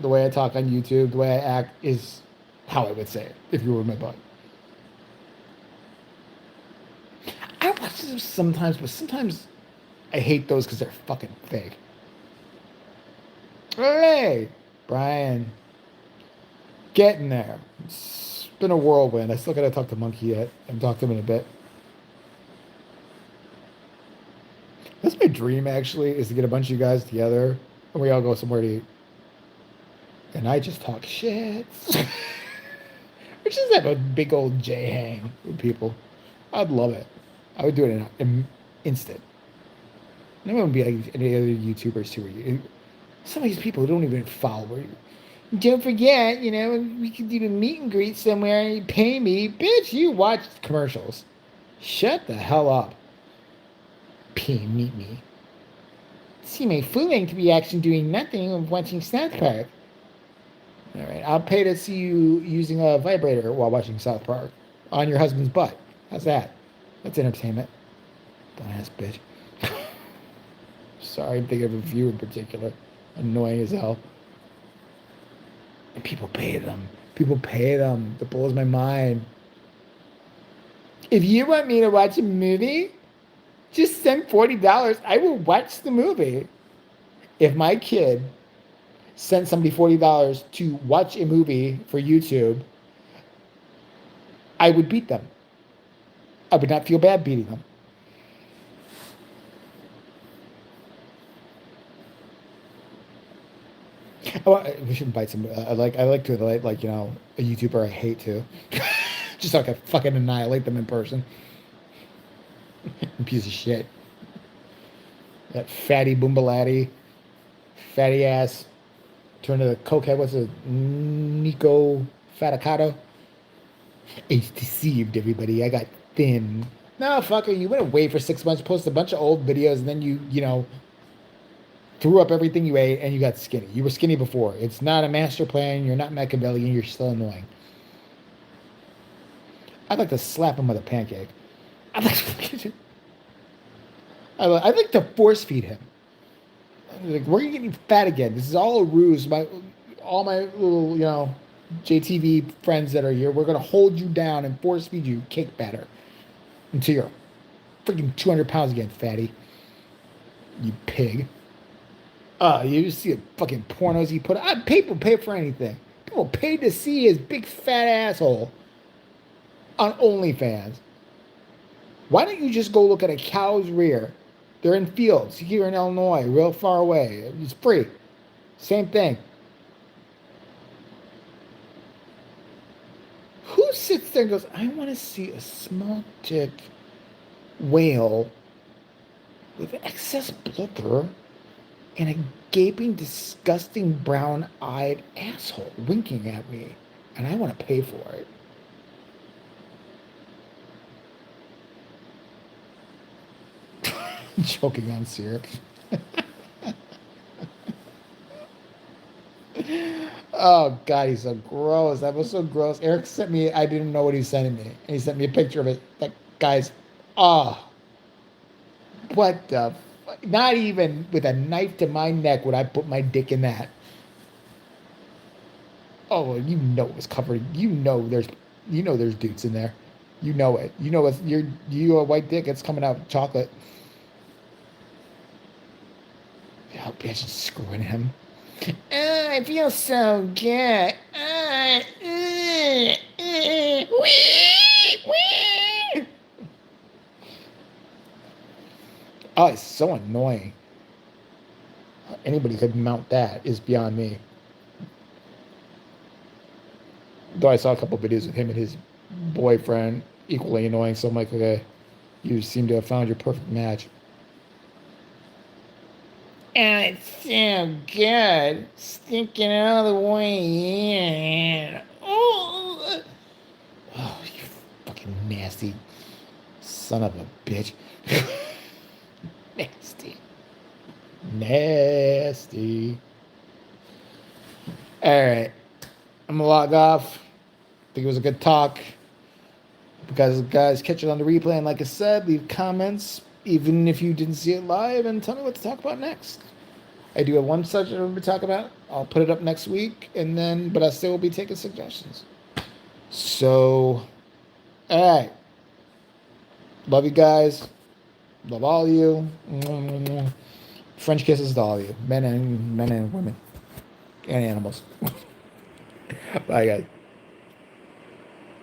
the way I talk on YouTube, the way I act is how I would say it if you were my butt. I watch them sometimes, but sometimes I hate those because they're fucking fake. Hey, Brian, getting there. It's been a whirlwind. I still gotta talk to Monkey yet. And talk to him in a bit. That's my dream actually, is to get a bunch of you guys together and we all go somewhere to eat. And I just talk shit. We just have a big old J hang with people. I'd love it. I would do it in an instant. And it wouldn't be like any other YouTubers too. Some of these people don't even follow you. Don't forget, we could do a meet and greet somewhere and you pay me. Bitch, you watch commercials. Shut the hell up. Meet me. See my full length reaction doing nothing and watching South Park. Alright, I'll pay to see you using a vibrator while watching South Park. On your husband's butt. How's that? That's entertainment. Dumbass bitch. Sorry, I'm thinking of a view in particular. Annoying as hell. And people pay them. People pay them. That blows my mind. If you want me to watch a movie, just send $40. I will watch the movie. If my kid sent somebody $40 to watch a movie for YouTube, I would beat them. I would not feel bad beating them. Oh, we should invite some. I like to a YouTuber I hate too, just so I can fucking annihilate them in person. Piece of shit. That fatty boombalatti, fatty ass, turn to the cokehead. What's it? Nico Faticato. It's deceived everybody. I got thin. No, fucker, you went away for 6 months, posted a bunch of old videos, and then you threw up everything you ate, and you got skinny. You were skinny before. It's not a master plan. You're not Machiavellian. You're still annoying. I'd like to slap him with a pancake. I'd like to force feed him. Like, we're getting fat again. This is all a ruse. All my little, JTV friends that are here, we're gonna hold you down and force feed you cake batter until you're freaking 200 pounds again, fatty. You pig. You see the fucking pornos he put out. People pay for anything. People pay to see his big fat asshole on OnlyFans. Why don't you just go look at a cow's rear? They're in fields here in Illinois, real far away. It's free. Same thing. Who sits there and goes, I want to see a small-tipped whale with excess blubber and a gaping, disgusting, brown-eyed asshole winking at me, and I want to pay for it? Choking on syrup. Oh God, he's so gross. That was so gross. Eric sent me. I didn't know what he was sending me, and he sent me a picture of it. That guy's. Oh, what the? Not even with a knife to my neck would I put my dick in that. Oh, it was covered. There's dudes in there. You know it. You know it's you a white dick. It's coming out chocolate. Oh, bitch, screwing him. I feel so good. Oh, it's so annoying. Anybody could mount that is beyond me. Though I saw a couple videos of him and his boyfriend, equally annoying. So I'm like, okay, you seem to have found your perfect match. And it's so good. Sticking all the way in. Oh, you fucking nasty son of a bitch. Nasty. Nasty. All right. I'm gonna log off. I think it was a good talk. Because guys, catch it on the replay. And like I said, leave comments, even if you didn't see it live, and tell me what to talk about next. I do have one subject I'm going to talk about. I'll put it up next week, and then, but I still will be taking suggestions. So, all right. Love you guys. Love all of you. French kisses to all of you, men and women, and animals. Bye, guys.